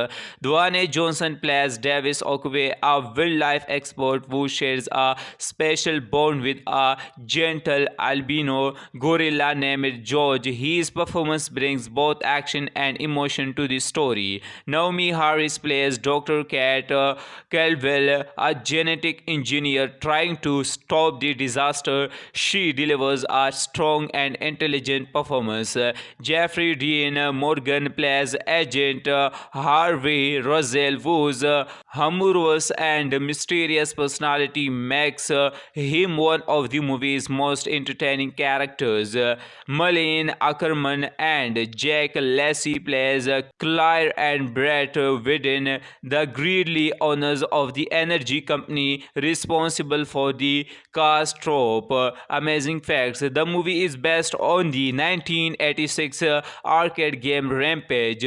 Dwayne Johnson plays Davis Okube, a wildlife expert who shares a special bond with a gentle albino gorilla named George. His performance brings both action and emotion to the story. Naomi Harris plays Dr. Kat Caldwell, a genetic engineer trying to stop the disaster. She delivers a strong and intelligent performance. Jeffrey Dean Morgan plays Agent Harvey Rosell, whose humorous and mysterious personality makes him one of the movie's most entertaining characters. Malin Ackerman and Jack Lacey plays Claire and Brett Whitten, the greedy owners of the energy company responsible for the Castrope. Amazing facts: the movie is based on the 1986 arcade game Rampage.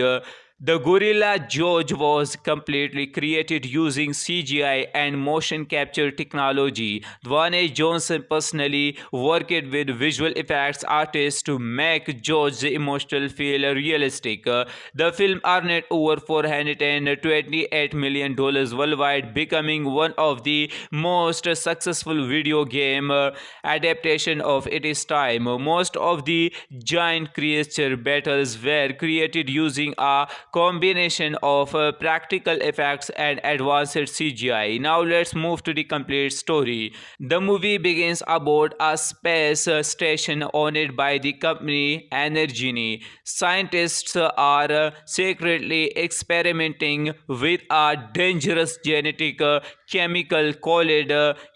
The Gorilla George was completely created using CGI and motion capture technology. Dwayne Johnson personally worked with visual effects artists to make George's emotional feel realistic. The film earned over $428 million worldwide, becoming one of the most successful video game adaptation of its time. Most of the giant creature battles were created using a combination of practical effects and advanced CGI. Now let's move to the complete story. The movie begins aboard a space station owned by the company Energini. Scientists are secretly experimenting with a dangerous genetic chemical called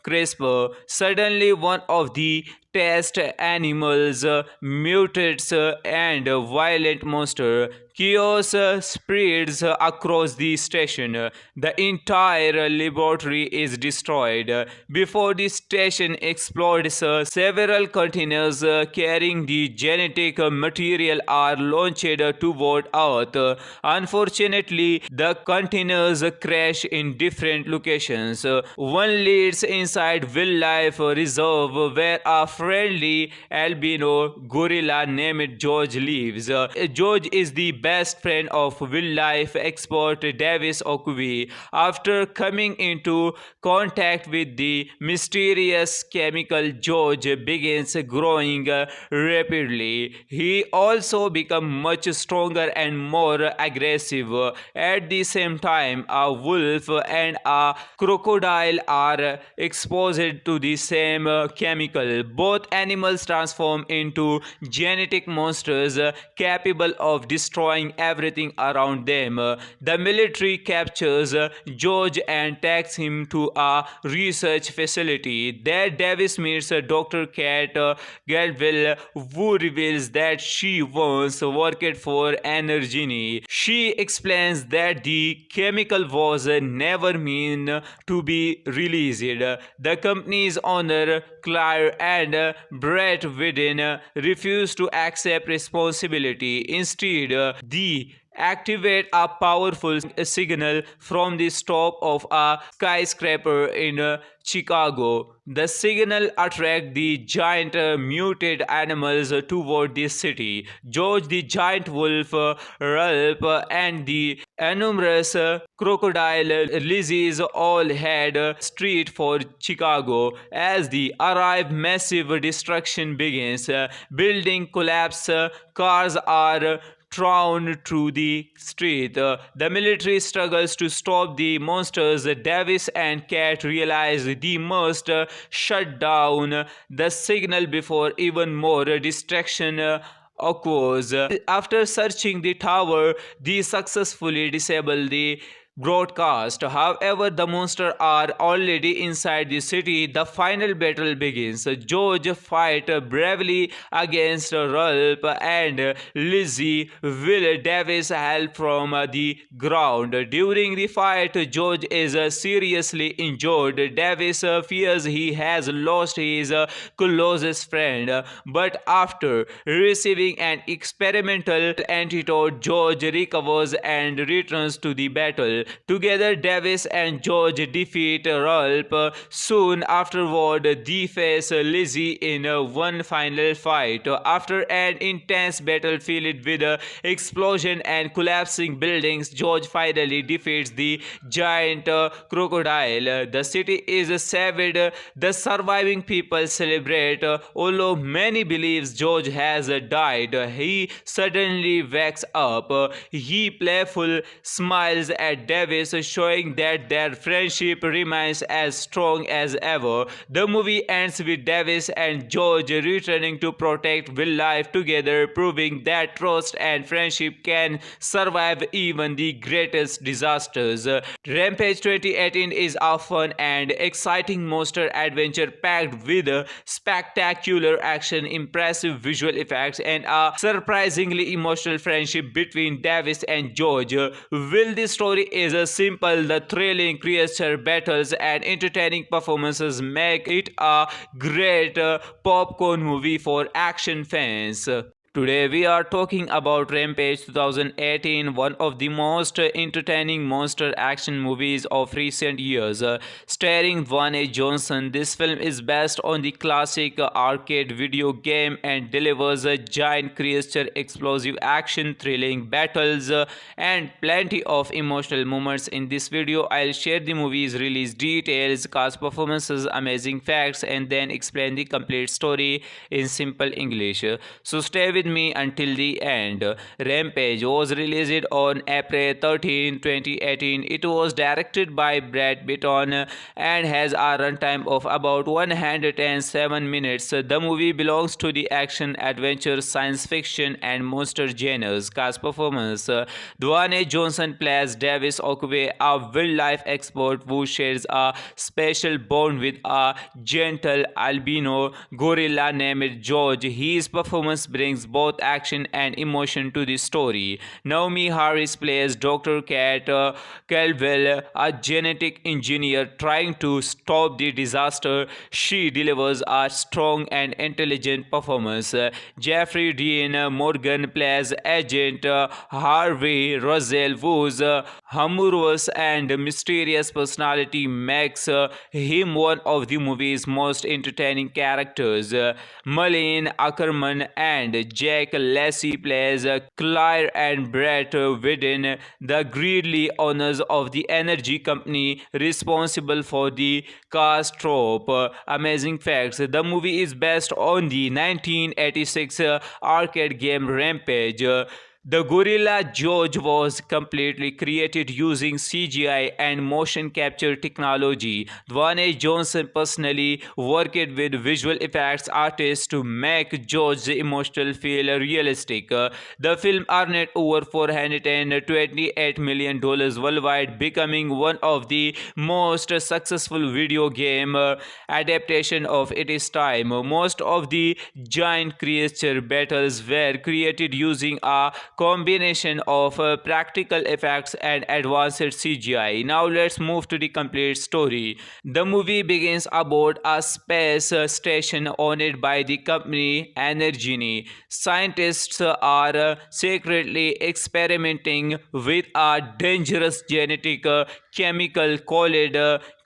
CRISPR. Suddenly, one of the test animals mutates and a violent monster. Chaos spreads across the station. The entire laboratory is destroyed. Before the station explodes, several containers carrying the genetic material are launched toward Earth. Unfortunately, the containers crash in different locations. One leads inside Wildlife Reserve, where a friendly albino gorilla named George lives. George is the best friend of wildlife expert Davis Okuvi. After coming into contact with the mysterious chemical, George begins growing rapidly. He also becomes much stronger and more aggressive. At the same time, a wolf and a crocodile are exposed to the same chemical. Both animals transform into genetic monsters capable of destroying everything around them. The military captures George and takes him to a research facility. There, Davis meets Dr. Kat Caldwell, who reveals that she once worked for Energini. She explains that the chemical was never meant to be released. The company's owner, Claire and Brett Whitten, refuse to accept responsibility. Instead, they activate a powerful signal from the top of a skyscraper in Chicago. The signal attracts the giant muted animals toward the city. George the giant wolf, Ralph, and the enormous crocodile Lizzie's all head straight for Chicago. As they arrive, massive destruction begins. Building collapse, cars are thrown through the street. The military struggles to stop the monsters. Davis and Kat realize they must shut down the signal before even more destruction occurs. After searching the tower, they successfully disable the broadcast. However, the monsters are already inside the city. The final battle begins. George fights bravely against Ralph and Lizzie. Will Davis help from the ground? During the fight, George is seriously injured. Davis fears he has lost his closest friend, but after receiving an experimental antidote, George recovers and returns to the battle. Together, Davis and George defeat Ralph. Soon afterward, they face Lizzie in one final fight. After an intense battle filled with explosion and collapsing buildings, George finally defeats the giant crocodile. The city is saved. The surviving people celebrate. Although many believes George has died, he suddenly wakes up. He playful smiles at Davis, showing that their friendship remains as strong as ever. The movie ends with Davis and George returning to protect wildlife together, proving that trust and friendship can survive even the greatest disasters. Rampage 2018 is a fun and exciting monster adventure packed with spectacular action, impressive visual effects, and a surprisingly emotional friendship between Davis and George. While the story is simple, the thrilling creature battles and entertaining performances make it a great popcorn movie for action fans. Today we are talking about Rampage 2018, one of the most entertaining monster action movies of recent years. Starring Dwayne Johnson, this film is based on the classic arcade video game and delivers a giant creature, explosive action, thrilling battles, and plenty of emotional moments. In this video, I'll share the movie's release details, cast performances, amazing facts, and then explain the complete story in simple English. So stay with me until the end. Rampage was released on April 13, 2018. It was directed by Brad Bitton and has a runtime of about 107 minutes. The movie belongs to the action, adventure, science fiction, and monster genres. Cast performance: Dwayne Johnson plays Davis Okwe, a wildlife expert who shares a special bond with a gentle albino gorilla named George. His performance brings both action and emotion to the story. Naomi Harris plays Dr. Kat Caldwell, a genetic engineer trying to stop the disaster. She delivers a strong and intelligent performance. Jeffrey Dean Morgan plays Agent Harvey Rosell, whose humorous and mysterious personality makes him one of the movie's most entertaining characters. Malin Ackerman and Jack Lacy plays Claire and Brett Whitten, the greedy owners of the energy company responsible for the cast trope. Amazing facts: the movie is based on the 1986 arcade game Rampage. The gorilla George was completely created using CGI and motion capture technology. Dwayne Johnson personally worked with visual effects artists to make George's emotional feel realistic. The film earned over $428 million worldwide, becoming one of the most successful video game adaptation of its time. Most of the giant creature battles were created using a combination of practical effects and advanced CGI. Now let's move to the complete story. The movie begins aboard a space station owned by the company Energini. Scientists are secretly experimenting with a dangerous genetic chemical called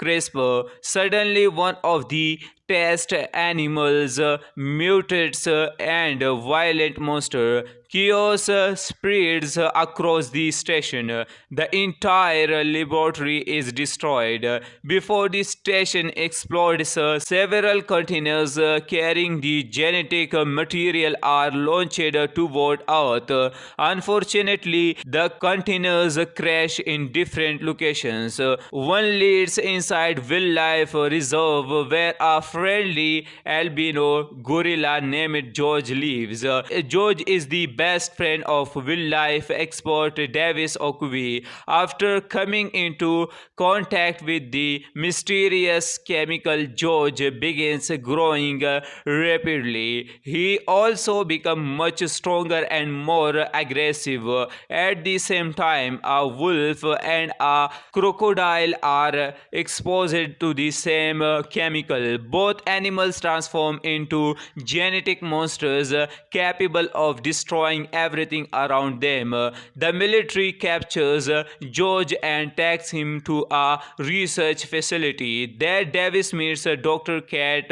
CRISPR. Suddenly, one of the test animals mutates and a violent monster. Chaos spreads across the station. The entire laboratory is destroyed. Before the station explodes, several containers carrying the genetic material are launched toward Earth. Unfortunately, the containers crash in different locations. One leads inside Wildlife Reserve, where a friendly albino gorilla named George lives. George is the best friend of wildlife expert Davis Okwe. After coming into contact with the mysterious chemical, George begins growing rapidly. He also becomes much stronger and more aggressive. At the same time, a wolf and a crocodile are exposed to the same chemical. Both animals transform into genetic monsters capable of destroying everything around them. The military captures George and takes him to a research facility. There, Davis meets Dr. Kat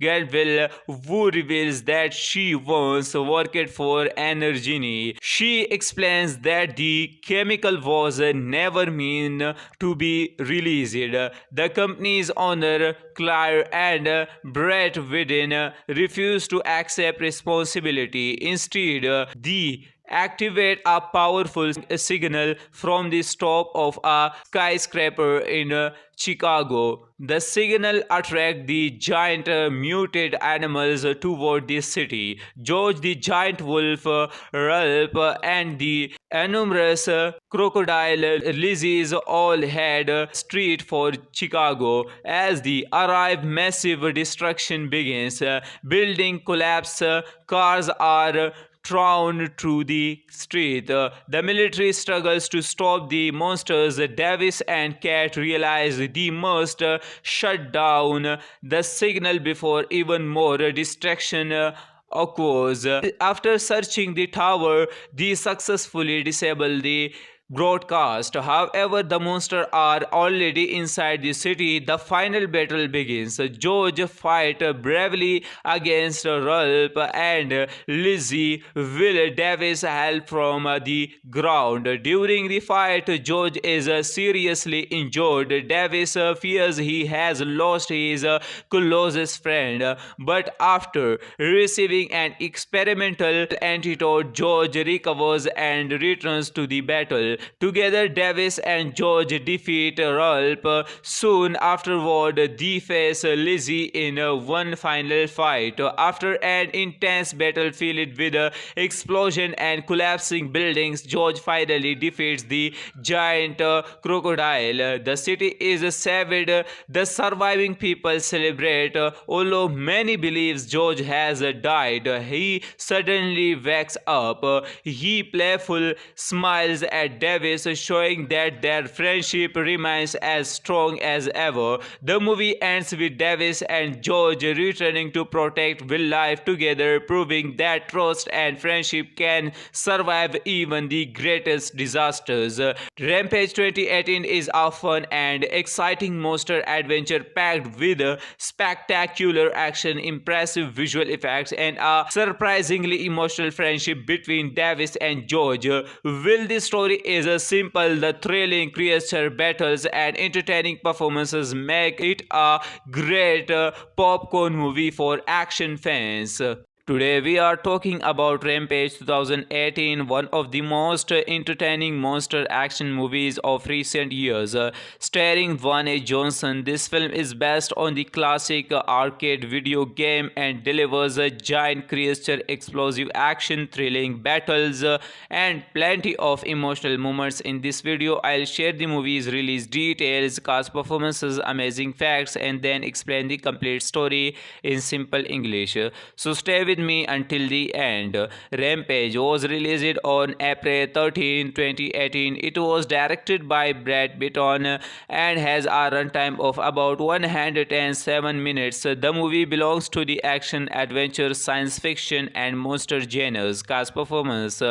Gadwell, who reveals that she once worked for Energene. She explains that the chemical was never meant to be released. The company's owner, Claire and Brett Whitten, refuse to accept responsibility. Instead, they activate a powerful signal from the top of a skyscraper in Chicago. The signal attracts the giant muted animals toward the city. George the giant wolf, Ralph, and the enormous crocodile Lizzie's all head straight for Chicago. As they arrive, massive destruction begins. Building collapse, cars are thrown through the street. The military struggles to stop the monsters. Davis and Kat realize they must shut down the signal before even more destruction occurs. After searching the tower, they successfully disable the broadcast. However, the monsters are already inside the city. The final battle begins. George fights bravely against Ralph and Lizzie. Will Davis help from the ground? During the fight, George is seriously injured. Davis fears he has lost his closest friend, but after receiving an experimental antidote, George recovers and returns to the battle. Together, Davis and George defeat Ralph. Soon afterward, they face Lizzie in one final fight. After an intense battle filled with explosion and collapsing buildings, George finally defeats the giant crocodile. The city is saved. The surviving people celebrate. Although many believes George has died, he suddenly wakes up. He playful smiles at Davis, showing that their friendship remains as strong as ever. The movie ends with Davis and George returning to protect wildlife together, proving that trust and friendship can survive even the greatest disasters. Rampage 2018 is a fun and exciting monster adventure packed with spectacular action, impressive visual effects, and a surprisingly emotional friendship between Davis and George. While the story is simple, the thrilling creature battles and entertaining performances make it a great popcorn movie for action fans. Today we are talking about Rampage 2018, one of the most entertaining monster action movies of recent years. Starring Dwayne Johnson, this film is based on the classic arcade video game and delivers a giant creature, explosive action, thrilling battles, and plenty of emotional moments. In this video, I'll share the movie's release details, cast performances, amazing facts, and then explain the complete story in simple English. So stay with me until the end. Rampage was released on April 13, 2018. It was directed by Brad Bitton and has a runtime of about 107 minutes. The movie belongs to the action, adventure, science fiction, and monster genres. Cast performance: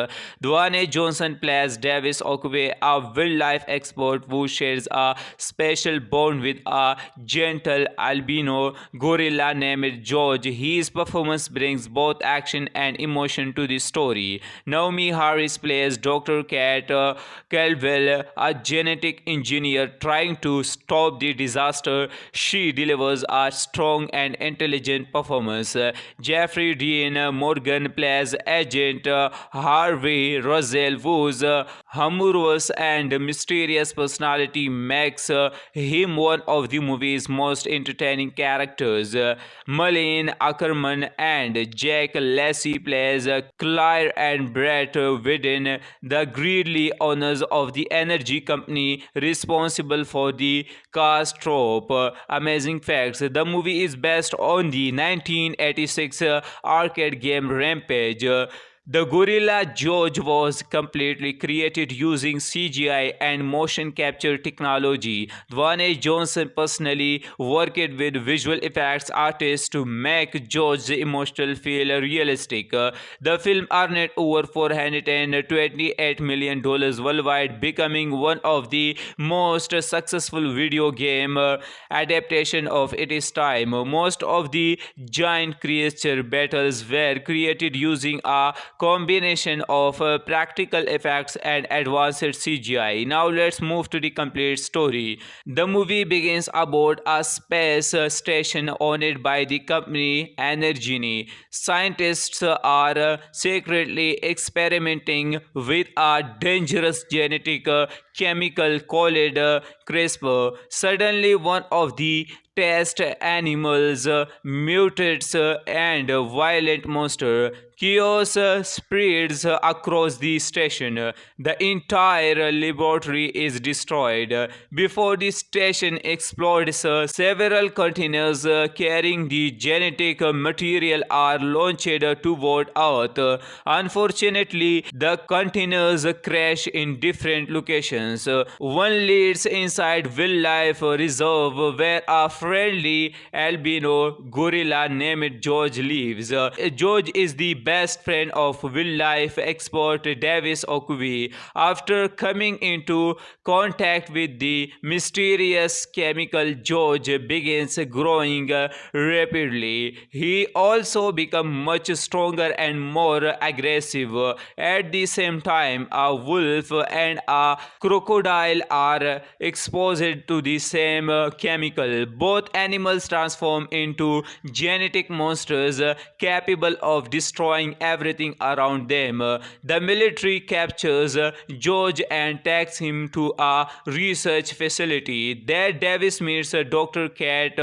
Dwayne Johnson plays Davis Okwe, a wildlife expert who shares a special bond with a gentle albino gorilla named George. His performance brings both action and emotion to the story. Naomi Harris plays Dr. Kat Caldwell, a genetic engineer trying to stop the disaster. She delivers a strong and intelligent performance. Jeffrey Dean Morgan plays Agent Harvey Rosell, whose humorous and mysterious personality makes him one of the movie's most entertaining characters. Malin Ackerman and Jack Lacy plays Claire and Brett Whitten, the greedy owners of the energy company responsible for the cast trope. Amazing facts: the movie is based on the 1986 arcade game Rampage. The gorilla George was completely created using CGI and motion capture technology. Dwayne Johnson personally worked with visual effects artists to make George's emotional feel realistic. The film earned over $428 million worldwide, becoming one of the most successful video game adaptation of its time. Most of the giant creature battles were created using a combination of practical effects and advanced CGI. Now let's move to the complete story. The movie begins aboard a space station owned by the company Energini. Scientists are secretly experimenting with a dangerous genetic chemical called CRISPR. Suddenly, one of the test animals mutates and a violent monster. Chaos spreads across the station. The entire laboratory is destroyed. Before the station explodes, several containers carrying the genetic material are launched toward Earth. Unfortunately, the containers crash in different locations. One leads inside Wildlife Reserve, where a friendly albino gorilla named George lives. George is the best friend of wildlife expert Davis Okuvi. After coming into contact with the mysterious chemical, George begins growing rapidly. He also becomes much stronger and more aggressive. At the same time, a wolf and a crocodile are exposed to the same chemical. Both animals transform into genetic monsters capable of destroying everything around them. The military captures George and takes him to a research facility. There, Davis meets Dr. Kat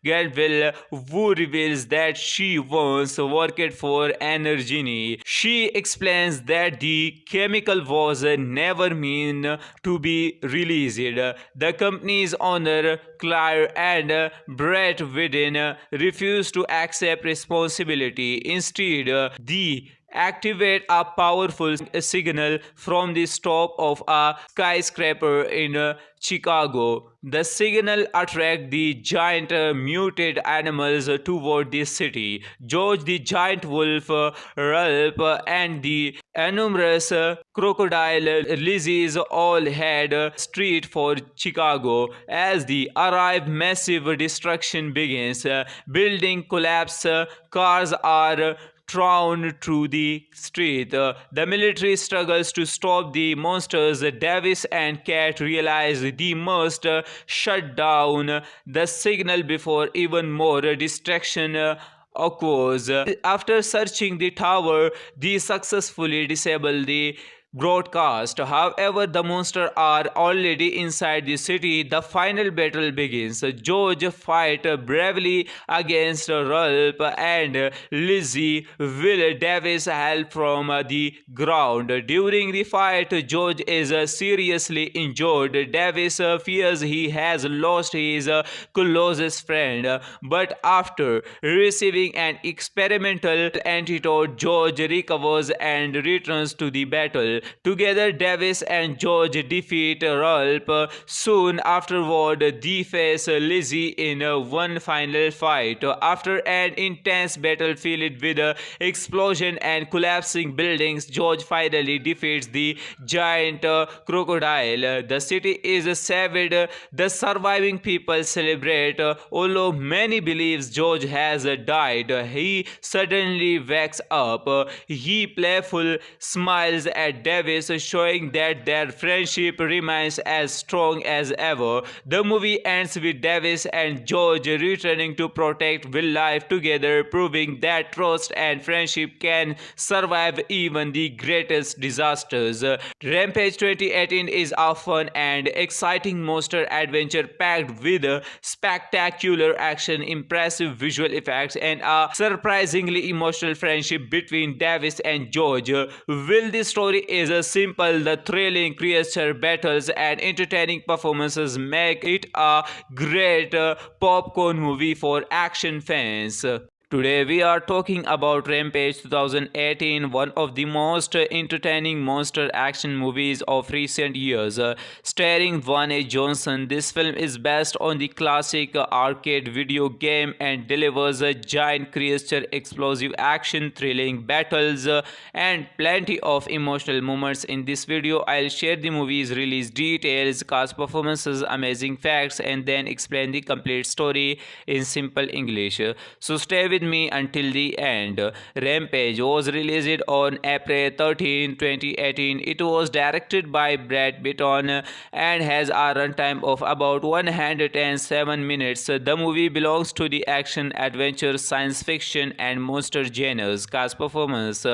Gadwell, who reveals that she once worked for Energini. She explains that the chemical was never meant to be released. The company's owner, Claire and Brett Whitten, refuse to accept responsibility. Instead, they activate a powerful signal from the top of a skyscraper in Chicago. The signal attracts the giant muted animals toward the city. George the giant wolf, Ralph, and the enormous crocodile Lizzie's all head straight for Chicago. As they arrive, massive destruction begins. Building collapse, cars are thrown through the street. The military struggles to stop the monsters. Davis and Cat realize they must shut down the signal before even more destruction occurs. After searching the tower, they successfully disable the broadcast. However, the monsters are already inside the city. The final battle begins. George fights bravely against Ralph and Lizzie. Will Davis help from the ground? During the fight, George is seriously injured. Davis fears he has lost his closest friend, but after receiving an experimental antidote, George recovers and returns to the battle. Together, Davis and George defeat Ralph. Soon afterward, they face Lizzie in one final fight. After an intense battle filled with explosion and collapsing buildings, George finally defeats the giant crocodile. The city is saved. The surviving people celebrate. Although many believes George has died, he suddenly wakes up. He playful smiles at Davis, showing that their friendship remains as strong as ever. The movie ends with Davis and George returning to protect wildlife together, proving that trust and friendship can survive even the greatest disasters. Rampage 2018 is a fun and exciting monster adventure packed with spectacular action, impressive visual effects, and a surprisingly emotional friendship between Davis and George. Will this story is simple, the thrilling creature battles and entertaining performances make it a great popcorn movie for action fans. Today we are talking about Rampage 2018, one of the most entertaining monster action movies of recent years. Starring Dwayne Johnson, this film is based on the classic arcade video game and delivers a giant creature, explosive action, thrilling battles, and plenty of emotional moments. In this video, I'll share the movie's release details, cast performances, amazing facts, and then explain the complete story in simple English. So stay with me until the end. Rampage was released on April 13, 2018. It was directed by Brad Bitton and has a runtime of about 107 minutes. The movie belongs to the action, adventure, science fiction, and monster genres. Cast performance: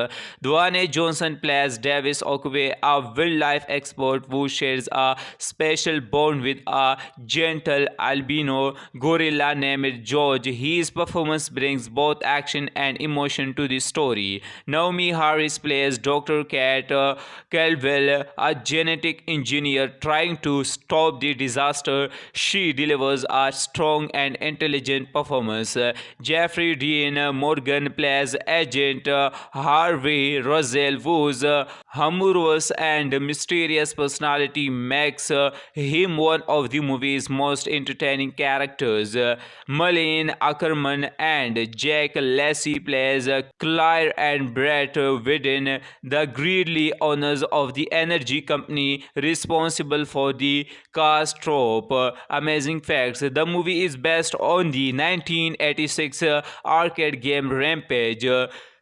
Dwayne Johnson plays Davis Okwe, a wildlife expert who shares a special bond with a gentle albino gorilla named George. His performance brings both action and emotion to the story. Naomi Harris plays Dr. Kat Caldwell, a genetic engineer trying to stop the disaster. She delivers a strong and intelligent performance. Jeffrey Dean Morgan plays Agent Harvey Rosell, whose humorous and mysterious personality makes him one of the movie's most entertaining characters. Malin Ackerman and Jack Lacey plays Claire and Brett Whitten, the greedy owners of the energy company responsible for the cast trope. Amazing facts: the movie is based on the 1986 arcade game Rampage.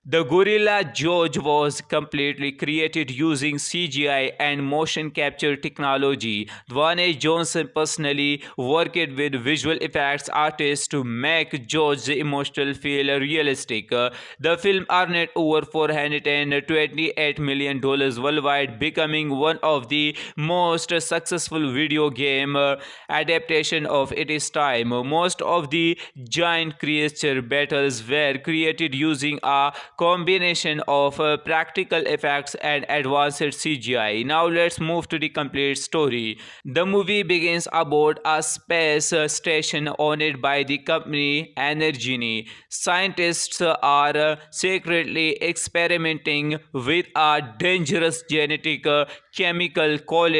The gorilla George was completely created using CGI and motion capture technology. Dwayne Johnson personally worked with visual effects artists to make George's emotional feel realistic. The film earned over $428 million worldwide, becoming one of the most successful video game adaptation of its time. Most of the giant creature battles were created using a combination of practical effects and advanced CGI. Now let's move to the complete story. The movie begins aboard a space station owned by the company Energini. Scientists are secretly experimenting with a dangerous genetic chemical called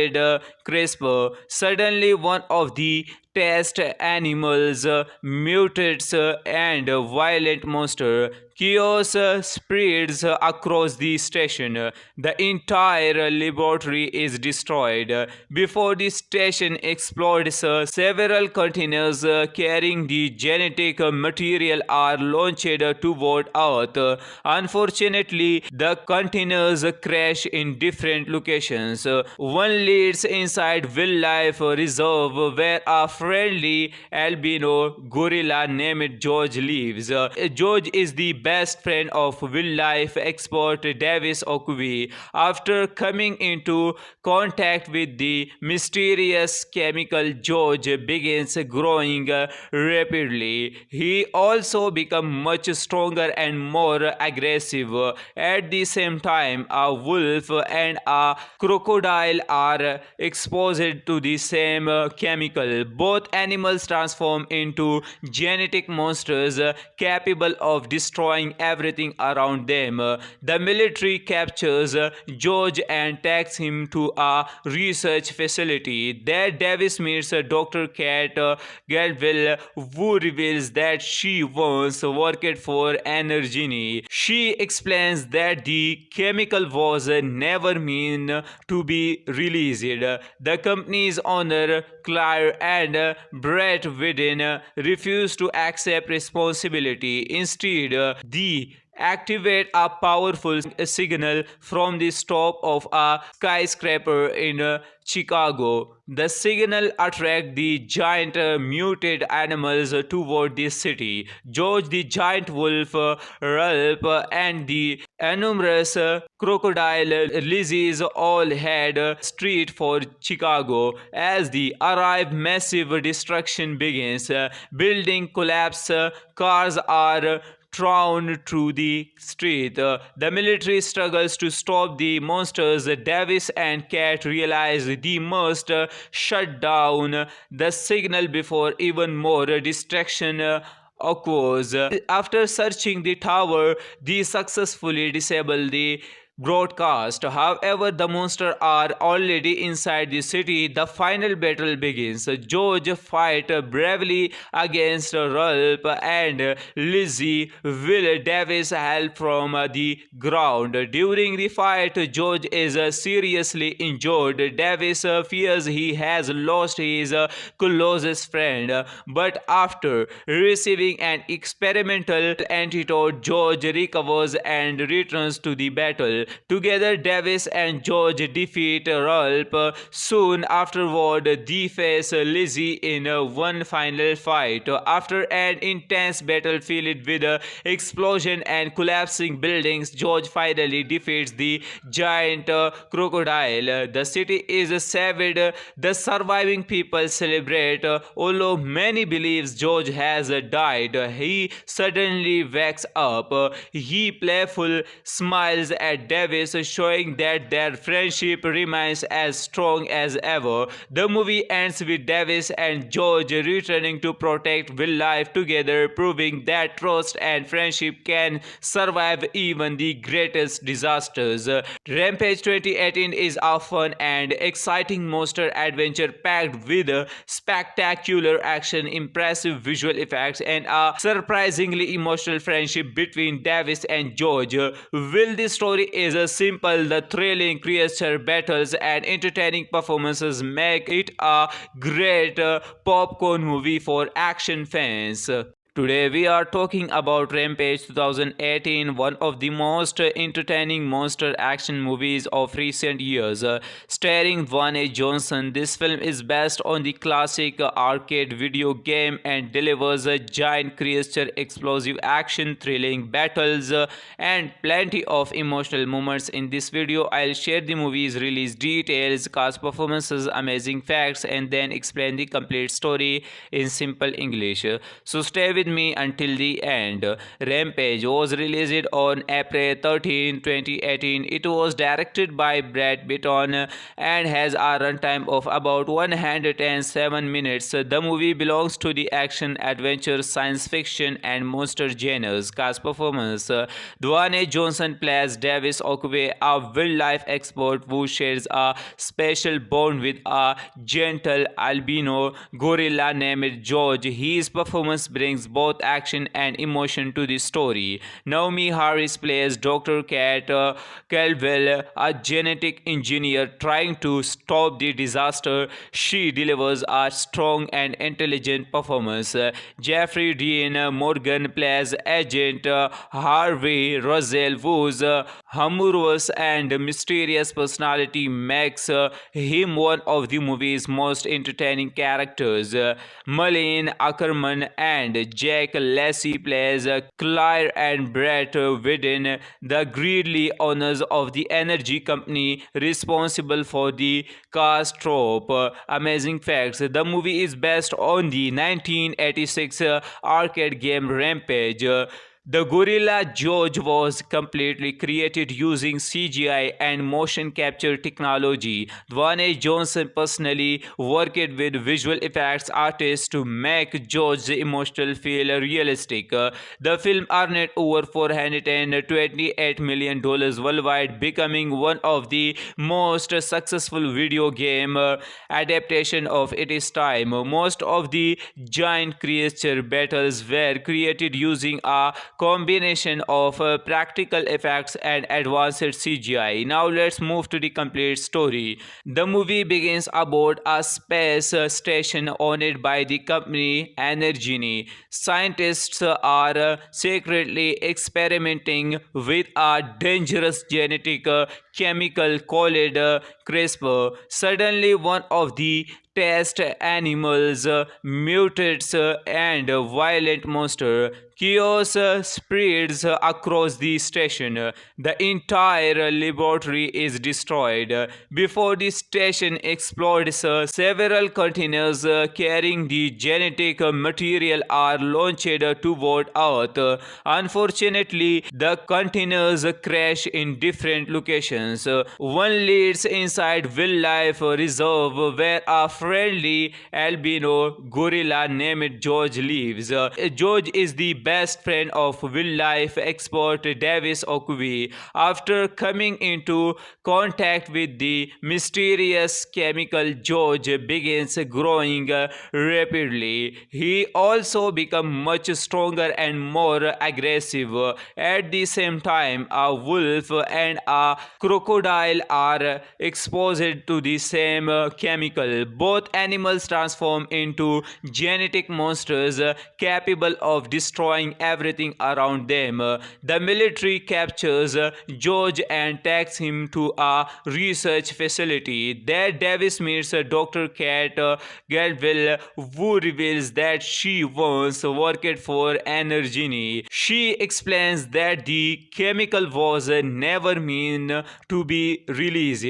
CRISPR. Suddenly, one of the test animals mutates and a violent monster. Chaos spreads across the station. The entire laboratory is destroyed. Before the station explodes, several containers carrying the genetic material are launched toward Earth. Unfortunately, the containers crash in different locations. One leads inside Wildlife Reserve, where a friendly albino gorilla named George lives. George is the best friend of wildlife expert Davis Okwe. After coming into contact with the mysterious chemical, George begins growing rapidly. He also becomes much stronger and more aggressive. At the same time, a wolf and a crocodile are exposed to the same chemical. Both animals transform into genetic monsters capable of destroying everything around them. The military captures George and takes him to a research facility. There, Davis meets Dr. Kat Caldwell, who reveals that she once worked for Energini. She explains that the chemical was never meant to be released. The company's owner, Claire and Brett Whitten, refuse to accept responsibility. Instead, they activate a powerful signal from the top of a skyscraper in Chicago. The signal attracts the giant muted animals toward the city. George the giant wolf, Ralph, and the enormous crocodile Lizzie's all head straight for Chicago. As they arrive, massive destruction begins. Building collapse, cars are thrown through the street. The military struggles to stop the monsters. Davis and Kat realize they must shut down the signal before even more destruction occurs. After searching the tower, they successfully disable the broadcast. However, the monsters are already inside the city. The final battle begins. George fights bravely against Ralph and Lizzie. Will Davis help from the ground. During the fight, George is seriously injured. Davis fears he has lost his closest friend, but after receiving an experimental antidote, George recovers and returns to the battle. Together, Davis and George defeat Ralph. Soon afterward, they face Lizzie in one final fight. After an intense battle filled with explosion and collapsing buildings, George finally defeats the giant crocodile. The city is saved. The surviving people celebrate. Although many believes George has died, he suddenly wakes up. He playful smiles at Davis, showing that their friendship remains as strong as ever. The movie ends with Davis and George returning to protect wildlife together, proving that trust and friendship can survive even the greatest disasters. Rampage 2018 is a fun and exciting monster adventure packed with spectacular action, impressive visual effects, and a surprisingly emotional friendship between Davis and George. Will this story is simple, the thrilling creature battles and entertaining performances make it a great popcorn movie for action fans. Today we are talking about Rampage 2018, one of the most entertaining monster action movies of recent years. Starring Dwayne Johnson, this film is based on the classic arcade video game and delivers a giant creature, explosive action, thrilling battles, and plenty of emotional moments. In this video, I'll share the movie's release details, cast performances, amazing facts, and then explain the complete story in simple English. So stay with me until the end. Rampage was released on April 13, 2018. It was directed by Brad Bitton and has a runtime of about 107 minutes. The movie belongs to the action, adventure, science fiction, and monster genres. Cast performance: Dwayne Johnson plays Davis Okwe, a wildlife expert who shares a special bond with a gentle albino gorilla named George. His performance brings both action and emotion to the story. Naomi Harris plays Dr. Kat Caldwell, a genetic engineer trying to stop the disaster. She delivers a strong and intelligent performance. Jeffrey Dean Morgan plays Agent Harvey Russell, whose humorous and mysterious personality makes him one of the movie's most entertaining characters. Malin Ackerman and Jack Lacy plays Claire and Brett Whitten, the greedy owners of the energy company responsible for the cast trope. Amazing facts: the movie is based on the 1986 arcade game Rampage. The gorilla George was completely created using CGI and motion capture technology. Dwayne Johnson personally worked with visual effects artists to make George's emotional feel realistic. The film earned over $428 million worldwide, becoming one of the most successful video game adaptations of its time. Most of the giant creature battles were created using a combination of practical effects and advanced CGI. Now let's move to the complete story. The movie begins aboard a space station owned by the company Energini. Scientists are secretly experimenting with a dangerous genetic chemical called CRISPR. Suddenly, one of the test animals mutates and violent monster. Chaos spreads across the station. The entire laboratory is destroyed. Before the station explodes, several containers carrying the genetic material are launched toward Earth. Unfortunately, the containers crash in different locations. One leads inside Wildlife Reserve, where a friendly albino gorilla named George leaves. George is the best friend of wildlife expert Davis Okubi. After coming into contact with the mysterious chemical, George begins growing rapidly. He also becomes much stronger and more aggressive. At the same time, a wolf and a crocodile are exposed to the same chemical. Both animals transform into genetic monsters capable of destroying everything around them. The military captures George and takes him to a research facility. There, Davis meets Dr. Kat Gadwell, who reveals that she once worked for Energene. She explains that the chemical was never meant to be released.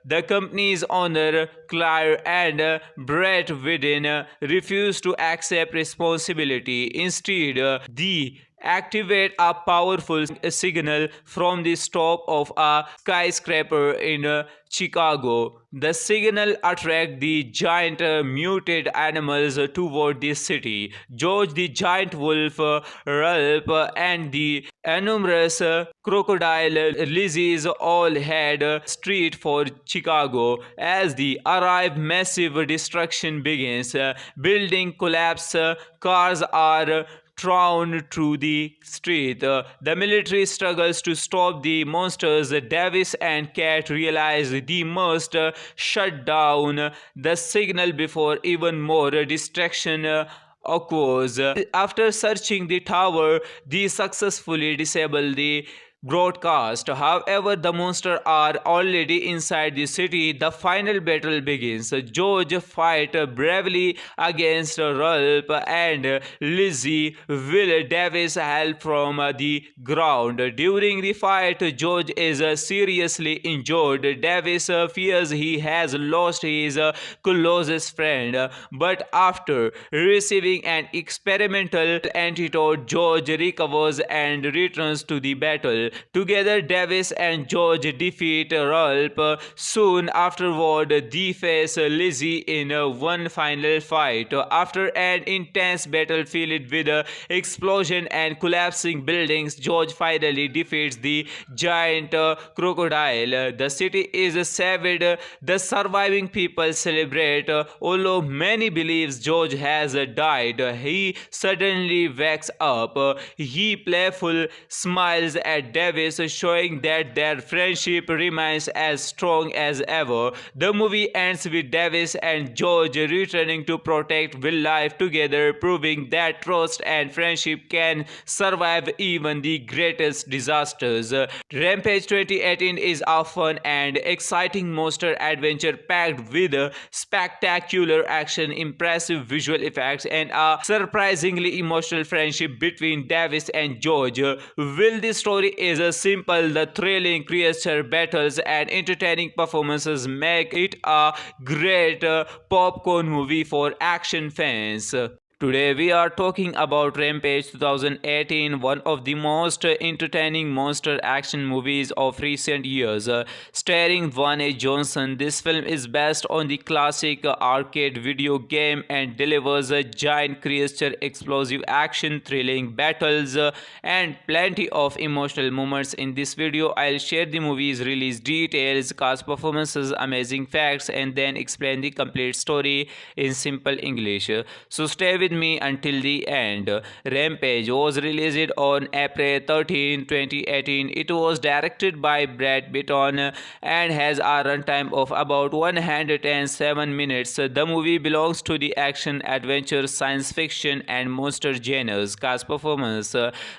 The company's owner, Claire and Brett Whiden, refuse to accept responsibility. Instead, they activate a powerful signal from the top of a skyscraper in Chicago. The signal attracts the giant muted animals toward the city. George the giant wolf, Ralph, and the enormous crocodile Lizzie's all head straight for Chicago. As they arrive, massive destruction begins. Building collapse, cars are thrown through the street. The military struggles to stop the monsters. Davis and Kat realize they must shut down the signal before even more destruction occurs. After searching the tower, they successfully disable the broadcast. However, the monsters are already inside the city. The final battle begins. George fights bravely against Ralph and Lizzie. Will Davis help from the ground? During the fight, George is seriously injured. Davis fears he has lost his closest friend, but after receiving an experimental antidote, George recovers and returns to the battle. Together, Davis and George defeat Ralph. Soon afterward, they face Lizzie in one final fight. After an intense battle filled with explosion and collapsing buildings, George finally defeats the giant crocodile. The city is saved. The surviving people celebrate. Although many believe George has died, he suddenly wakes up. He playfully smiles at Davis, showing that their friendship remains as strong as ever. The movie ends with Davis and George returning to protect wildlife together, proving that trust and friendship can survive even the greatest disasters. Rampage 2018 is a fun and exciting monster adventure packed with spectacular action, impressive visual effects, and a surprisingly emotional friendship between Davis and George. Will this story is simple, the thrilling creature battles and entertaining performances make it a great popcorn movie for action fans. Today we are talking about Rampage 2018, one of the most entertaining monster action movies of recent years. Starring Dwayne Johnson, this film is based on the classic arcade video game and delivers a giant creature, explosive action, thrilling battles, and plenty of emotional moments. In this video, I'll share the movie's release details, cast performances, amazing facts, and then explain the complete story in simple English. So stay with me until the end. Rampage was released on April 13, 2018. It was directed by Brad Bitton and has a runtime of about 107 minutes. The movie belongs to the action, adventure, science fiction, and monster genres. Cast performance: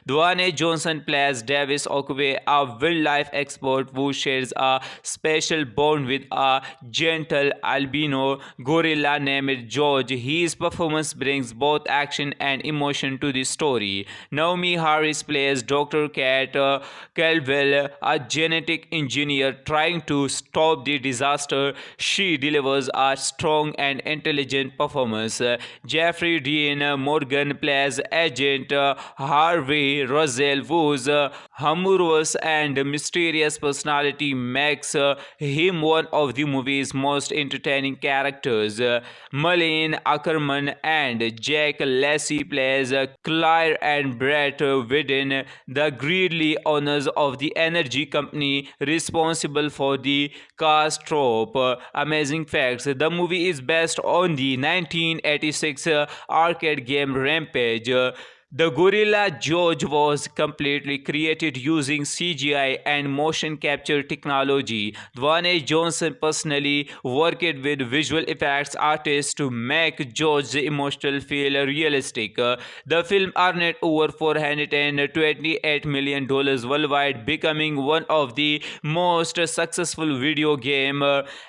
Dwayne Johnson plays Davis Okube, a wildlife expert who shares a special bond with a gentle albino gorilla named George. His performance brings both action and emotion to the story. Naomi Harris plays Dr. Kat Caldwell, a genetic engineer trying to stop the disaster. She delivers a strong and intelligent performance. Jeffrey Dean Morgan plays Agent Harvey Rosell, whose humorous and mysterious personality makes him one of the movie's most entertaining characters. Malin Ackerman and Jack Lacy plays Claire and Brett Whitten, the greedy owners of the energy company responsible for the cast trope. Amazing facts: the movie is based on the 1986 arcade game Rampage. The Gorilla George was completely created using CGI and motion capture technology. Dwayne Johnson personally worked with visual effects artists to make George's emotional feel realistic. The film earned over $428 million worldwide, becoming one of the most successful video game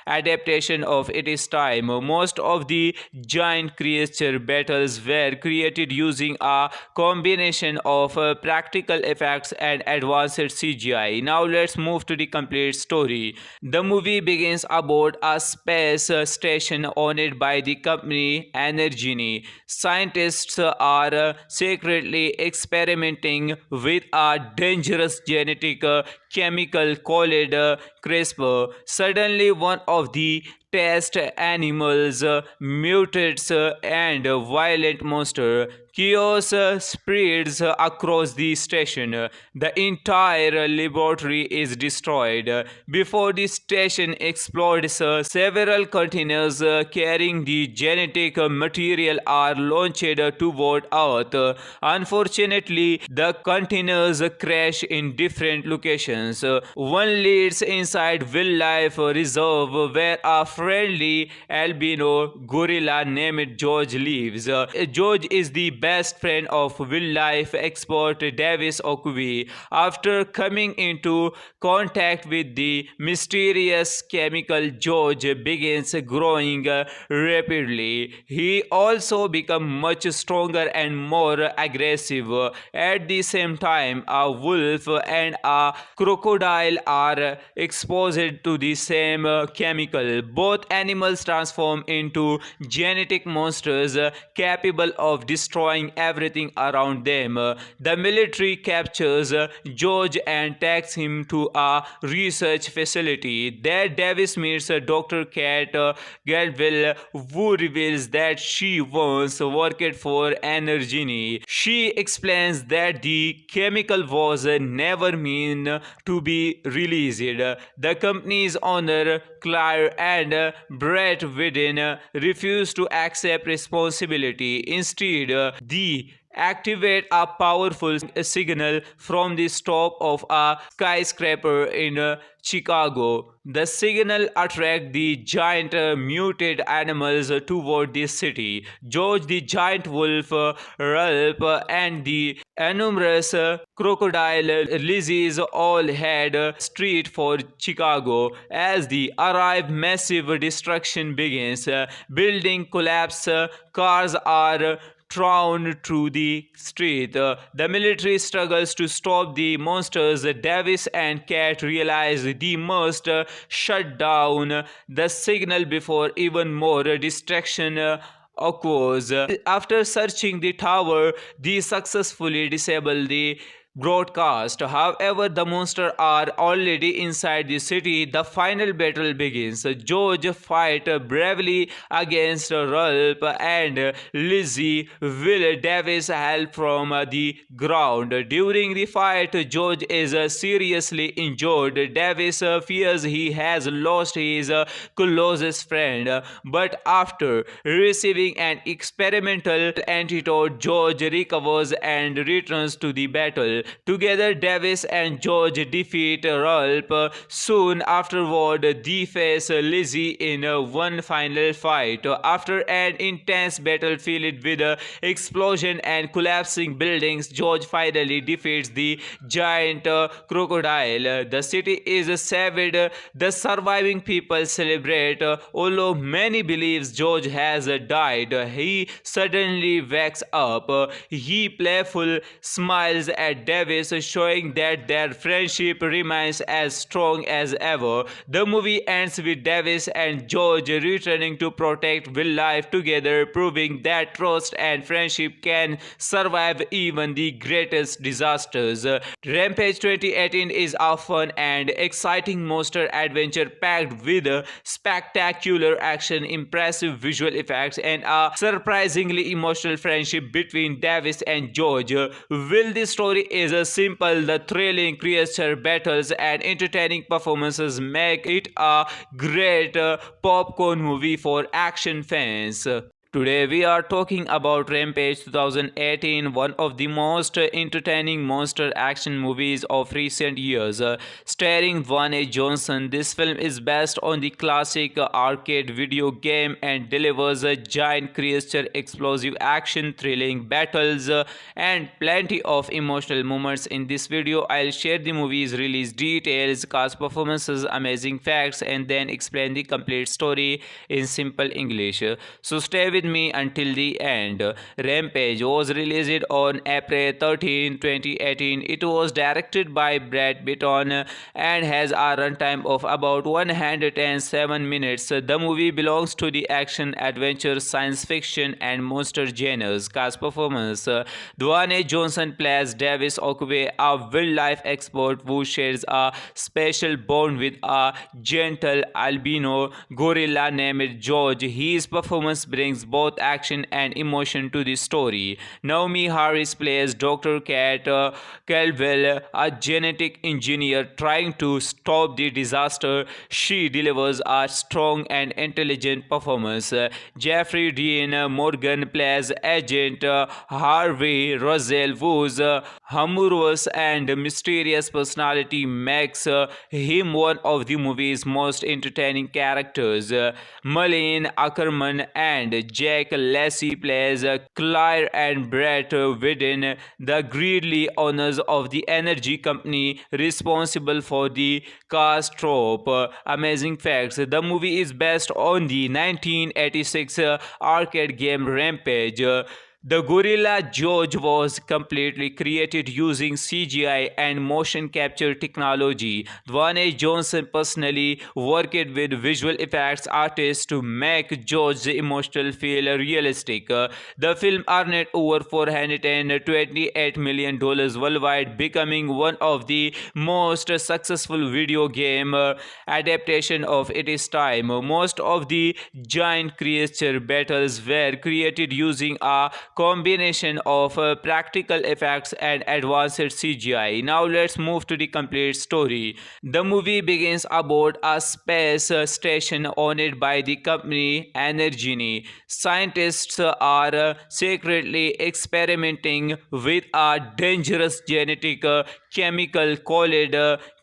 adaptation of its time. Most of the giant creature battles were created using a combination of practical effects and advanced CGI. Now let's move to the complete story. The movie begins aboard a space station owned by the company Energini. Scientists are secretly experimenting with a dangerous genetic chemical called CRISPR. Suddenly, one of the test animals mutates and a violent monster. Chaos spreads across the station. The entire laboratory is destroyed. Before the station explodes, several containers carrying the genetic material are launched toward Earth. Unfortunately, the containers crash in different locations. One leads inside Wildlife Reserve, where a friendly albino gorilla named George lives. George is the best friend of wildlife expert Davis Okuvi. After coming into contact with the mysterious chemical, George begins growing rapidly. He also becomes much stronger and more aggressive. At the same time, a wolf and a crocodile are exposed to the same chemical. Both animals transform into genetic monsters capable of destroying everything around them. The military captures George and takes him to a research facility. There, Davis meets Dr. Kat Gadwell, who reveals that she once worked for Energini. She explains that the chemical was never meant to be released. The company's owner, Claire and Brett Whitten, refuse to accept responsibility. Instead, they activate a powerful signal from the top of a skyscraper in Chicago. The signal attracts the giant muted animals toward the city. George the giant wolf, Ralph, and the enormous crocodile Lizzie's all head straight for Chicago. As they arrive, massive destruction begins. Building collapse, cars are thrown through the street. The military struggles to stop the monsters. Davis and Kat realize they must shut down the signal before even more destruction occurs. After searching the tower, they successfully disable the broadcast. However, the monsters are already inside the city. The final battle begins. George fights bravely against Ralph and Lizzie. Will Davis help from the ground? During the fight, George is seriously injured. Davis fears he has lost his closest friend, but after receiving an experimental antidote, George recovers and returns to the battle. Together, Davis and George defeat Ralph. Soon afterward, they face Lizzie in one final fight. After an intense battle filled with explosion and collapsing buildings, George finally defeats the giant crocodile. The city is saved. The surviving people celebrate. Although many believe George has died, he suddenly wakes up. He playful smiles at Davis, showing that their friendship remains as strong as ever. The movie ends with Davis and George returning to protect Will life together, proving that trust and friendship can survive even the greatest disasters. Rampage 2018 is a fun and exciting monster adventure packed with spectacular action, impressive visual effects, and a surprisingly emotional friendship between Davis and George. Will the story is simple, the thrilling creature battles and entertaining performances make it a great popcorn movie for action fans. Today we are talking about Rampage 2018, one of the most entertaining monster action movies of recent years. Starring Dwayne Johnson, this film is based on the classic arcade video game and delivers a giant creature, explosive action, thrilling battles, and plenty of emotional moments. In this video, I'll share the movie's release details, cast performances, amazing facts, and then explain the complete story in simple English. So stay with me until the end. Rampage was released on April 13, 2018. It was directed by Brad Bitton and has a runtime of about 107 minutes. The movie belongs to the action, adventure, science fiction, and monster genres. Cast performance: Dwayne Johnson plays Davis Okwe, a wildlife expert who shares a special bond with a gentle albino gorilla named George. His performance brings both action and emotion to the story. Naomi Harris plays Dr. Kat Caldwell, a genetic engineer trying to stop the disaster. She delivers a strong and intelligent performance. Jeffrey Dean Morgan plays Agent Harvey Rosell, whose humorous and mysterious personality makes him one of the movie's most entertaining characters. Malin Ackerman and Jack Lacy plays Claire and Brett Whitten, the greedy owners of the energy company responsible for the catastrophe. Amazing facts: the movie is based on the 1986 arcade game Rampage. The gorilla George was completely created using CGI and motion capture technology. Dwayne Johnson personally worked with visual effects artists to make George's emotional feel realistic. The film earned over $428 million worldwide, becoming one of the most successful video game adaptation of its time. Most of the giant creature battles were created using a combination of practical effects and advanced CGI. Now let's move to the complete story. The movie begins aboard a space station owned by the company Energini. Scientists are secretly experimenting with a dangerous genetic chemical called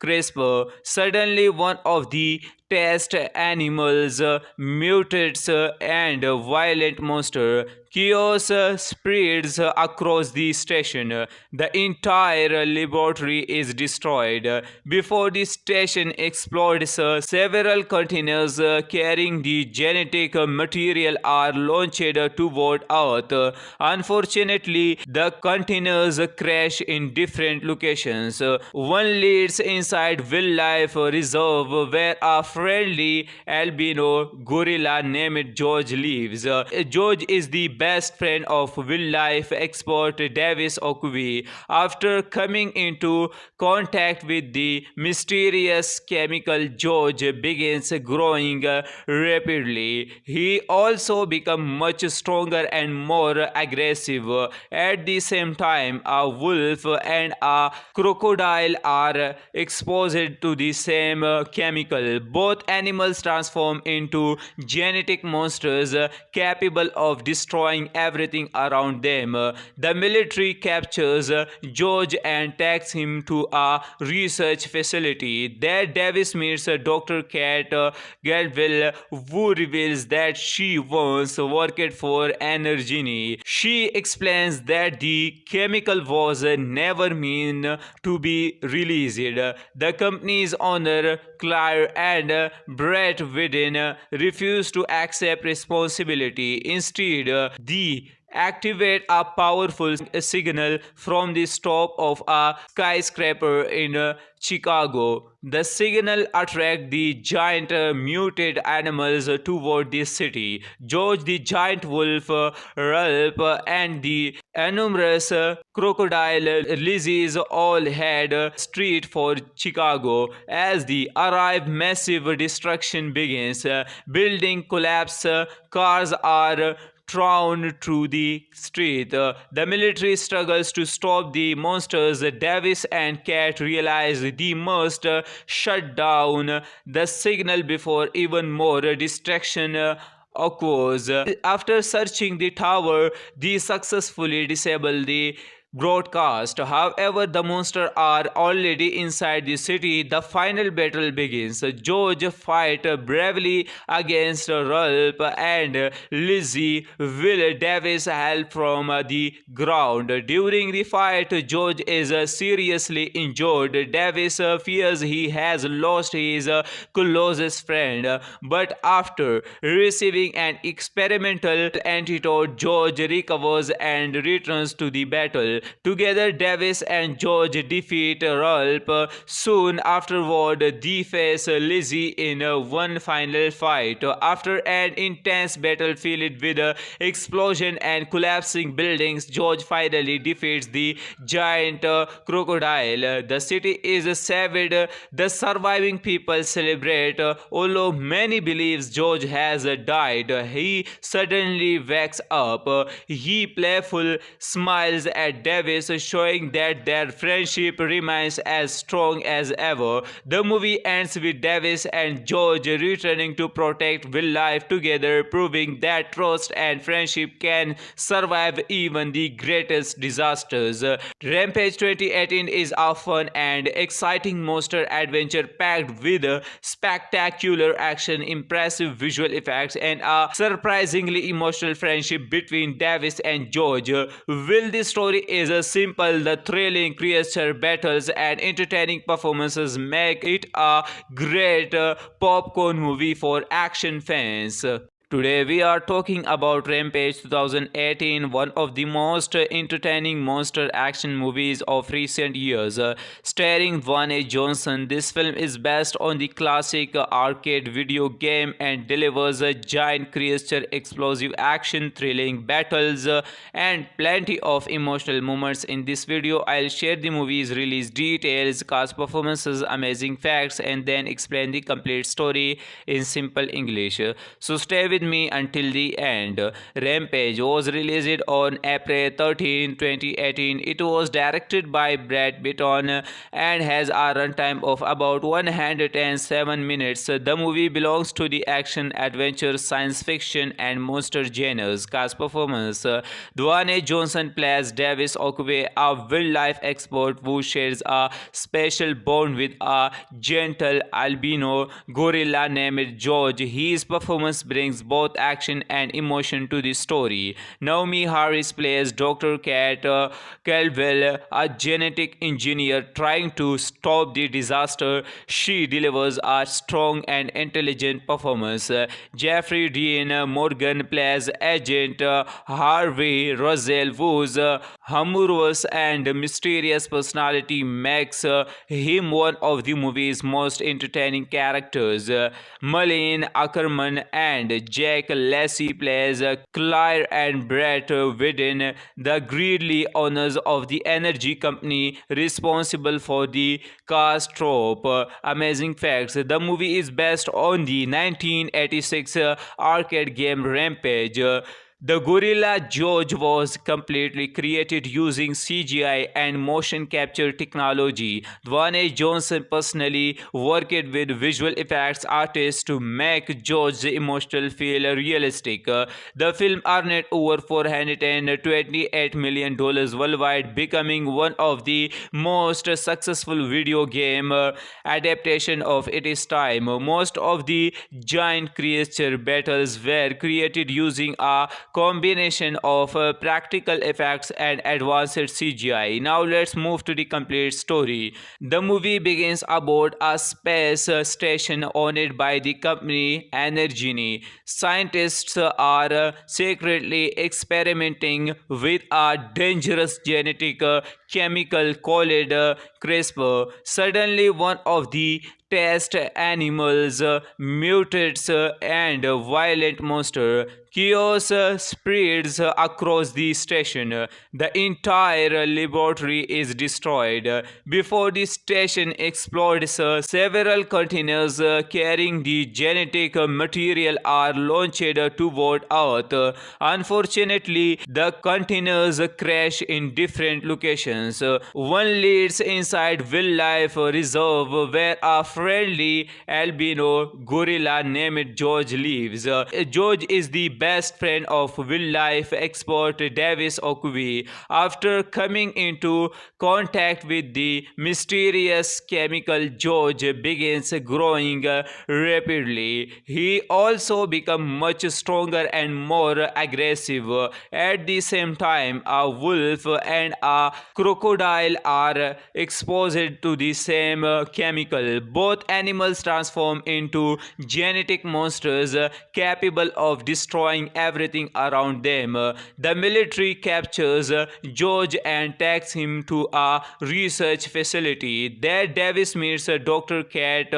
CRISPR. Suddenly, one of the test animals mutates and a violent monster. Chaos spreads across the station. The entire laboratory is destroyed. Before the station explodes, several containers carrying the genetic material are launched toward Earth. Unfortunately, the containers crash in different locations. One leads inside Wildlife Reserve, where a friendly albino gorilla named George lives. George is the best friend of wildlife expert Davis Okwe. After coming into contact with the mysterious chemical, George begins growing rapidly. He also becomes much stronger and more aggressive. At the same time, a wolf and a crocodile are exposed to the same chemical. Both animals transform into genetic monsters capable of destroying everything around them. The military captures George and takes him to a research facility. There, Davis meets Dr. Kat Caldwell, who reveals that she once worked for Energini. She explains that the chemical was never meant to be released. The company's owner, Claire and Brett Whitten, refuse to accept responsibility. Instead, the activate a powerful signal from the top of a skyscraper in Chicago. The signal attracts the giant muted animals toward the city. George the giant wolf, Ralph, and the enormous crocodile Lizzie's all head straight for Chicago. As they arrive, massive destruction begins. Building collapse, cars are thrown through the street. The military struggles to stop the monsters. Davis and Cat realize they must shut down the signal before even more destruction occurs. After searching the tower, they successfully disable the broadcast. However, the monsters are already inside the city. The final battle begins. George fights bravely against Ralph and Lizzie. Will Davis help from the ground? During the fight, George is seriously injured. Davis fears he has lost his closest friend, but after receiving an experimental antidote, George recovers and returns to the battle. Together, Davis and George defeat Ralph. Soon afterward, they face Lizzie in one final fight. After an intense battle filled with explosion and collapsing buildings, George finally defeats the giant crocodile. The city is saved. The surviving people celebrate. Although many believes George has died, he suddenly wakes up. He playful smiles at Davis, showing that their friendship remains as strong as ever. The movie ends with Davis and George returning to protect wildlife together, proving that trust and friendship can survive even the greatest disasters. Rampage 2018 is a fun and exciting monster adventure packed with spectacular action, impressive visual effects, and a surprisingly emotional friendship between Davis and George. Will this story is simple, the thrilling creature battles and entertaining performances make it a great popcorn movie for action fans. Today we are talking about Rampage 2018, one of the most entertaining monster action movies of recent years. Starring Dwayne Johnson, this film is based on the classic arcade video game and delivers a giant creature, explosive action, thrilling battles, and plenty of emotional moments. In this video, I'll share the movie's release details, cast performances, amazing facts, and then explain the complete story in simple English. So stay with me until the end. Rampage was released on April 13, 2018. It was directed by Brad Bitton and has a runtime of about 107 minutes. The movie belongs to the action, adventure, science fiction, and monster genres. Cast performance: Dwayne Johnson plays Davis Okwe, a wildlife expert who shares a special bond with a gentle albino gorilla named George. His performance brings both action and emotion to the story. Naomi Harris plays Dr. Kat Caldwell, a genetic engineer trying to stop the disaster. She delivers a strong and intelligent performance. Jeffrey Dean Morgan plays Agent Harvey Rosell, whose humorous and mysterious personality makes him one of the movie's most entertaining characters. Malin Ackerman and Jack Lacy plays Claire and Brett Whitten, the greedy owners of the energy company responsible for the cast trope. Amazing facts: the movie is based on the 1986 arcade game Rampage. The gorilla George was completely created using CGI and motion capture technology. Dwayne Johnson personally worked with visual effects artists to make George's emotional feel realistic. The film earned over $428 million worldwide, becoming one of the most successful video game adaptation of its time. Most of the giant creature battles were created using a combination of practical effects and advanced CGI. Now let's move to the complete story. The movie begins aboard a space station owned by the company Energini. Scientists are secretly experimenting with a dangerous genetic chemical called CRISPR. Suddenly, one of the test animals mutates and a violent monster. Chaos spreads across the station. The entire laboratory is destroyed. Before the station explodes, several containers carrying the genetic material are launched toward Earth. Unfortunately, the containers crash in different locations. One leads inside Wildlife Reserve, where a friendly albino gorilla named George lives. George is the best friend of wildlife expert Davis Okuvi. After coming into contact with the mysterious chemical, George begins growing rapidly. He also becomes much stronger and more aggressive. At the same time, a wolf and a crocodile are exposed to the same chemical. Both animals transform into genetic monsters capable of destroying everything around them. The military captures George and takes him to a research facility. There, Davis meets Dr. Kat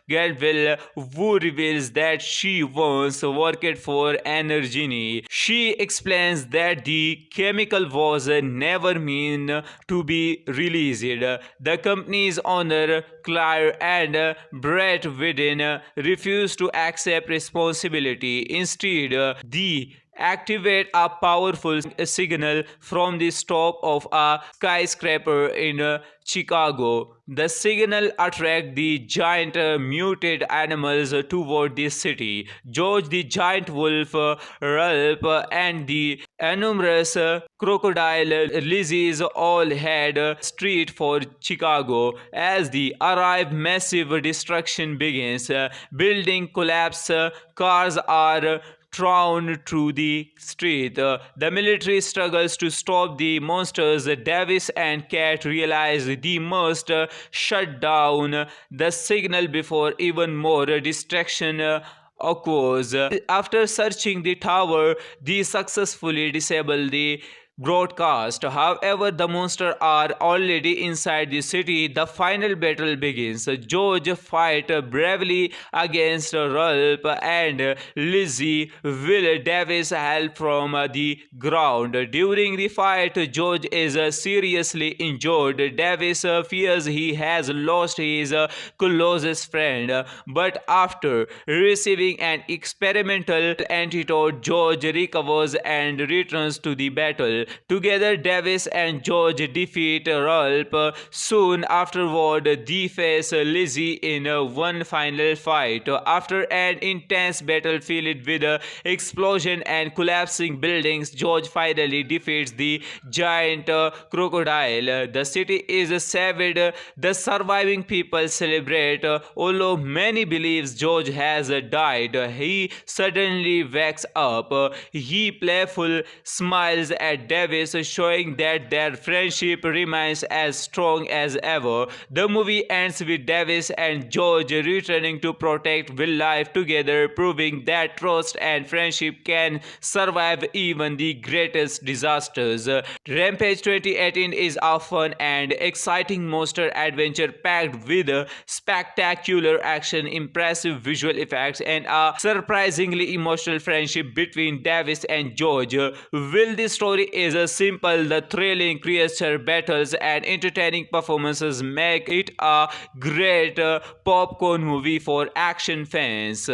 Gadwell, who reveals that she once worked for Energini. She explains that the chemical was never meant to be released. The company's owner, Claire and Brett Whitten, refuse to accept responsibility. Instead, they activate a powerful signal from the top of a skyscraper in Chicago. The signal attracts the giant muted animals toward the city. George the giant wolf, Ralph, and the enormous crocodile Lizzie's all head straight for Chicago. As they arrive, massive destruction begins. Building collapse, cars are thrown through the street. The military struggles to stop the monsters. Davis and Kat realize they must shut down the signal before even more destruction occurs. After searching the tower, they successfully disable the broadcast. However, the monsters are already inside the city. The final battle begins. George fights bravely against Ralph and Lizzie. Will Davis help from the ground? During the fight, George is seriously injured. Davis fears he has lost his closest friend, but after receiving an experimental antidote, George recovers and returns to the battle. Together, Davis and George defeat Ralph. Soon afterward, they face Lizzie in one final fight. After an intense battle filled with explosion and collapsing buildings, George finally defeats the giant crocodile. The city is saved. The surviving people celebrate. Although many believes George has died, he suddenly wakes up. He playful smiles at Davis, showing that their friendship remains as strong as ever. The movie ends with Davis and George returning to protect wildlife together, proving that trust and friendship can survive even the greatest disasters. Rampage 2018 is a fun and exciting monster adventure packed with spectacular action, impressive visual effects, and a surprisingly emotional friendship between Davis and George. Will this story is simple, the thrilling creature battles and entertaining performances make it a great popcorn movie for action fans.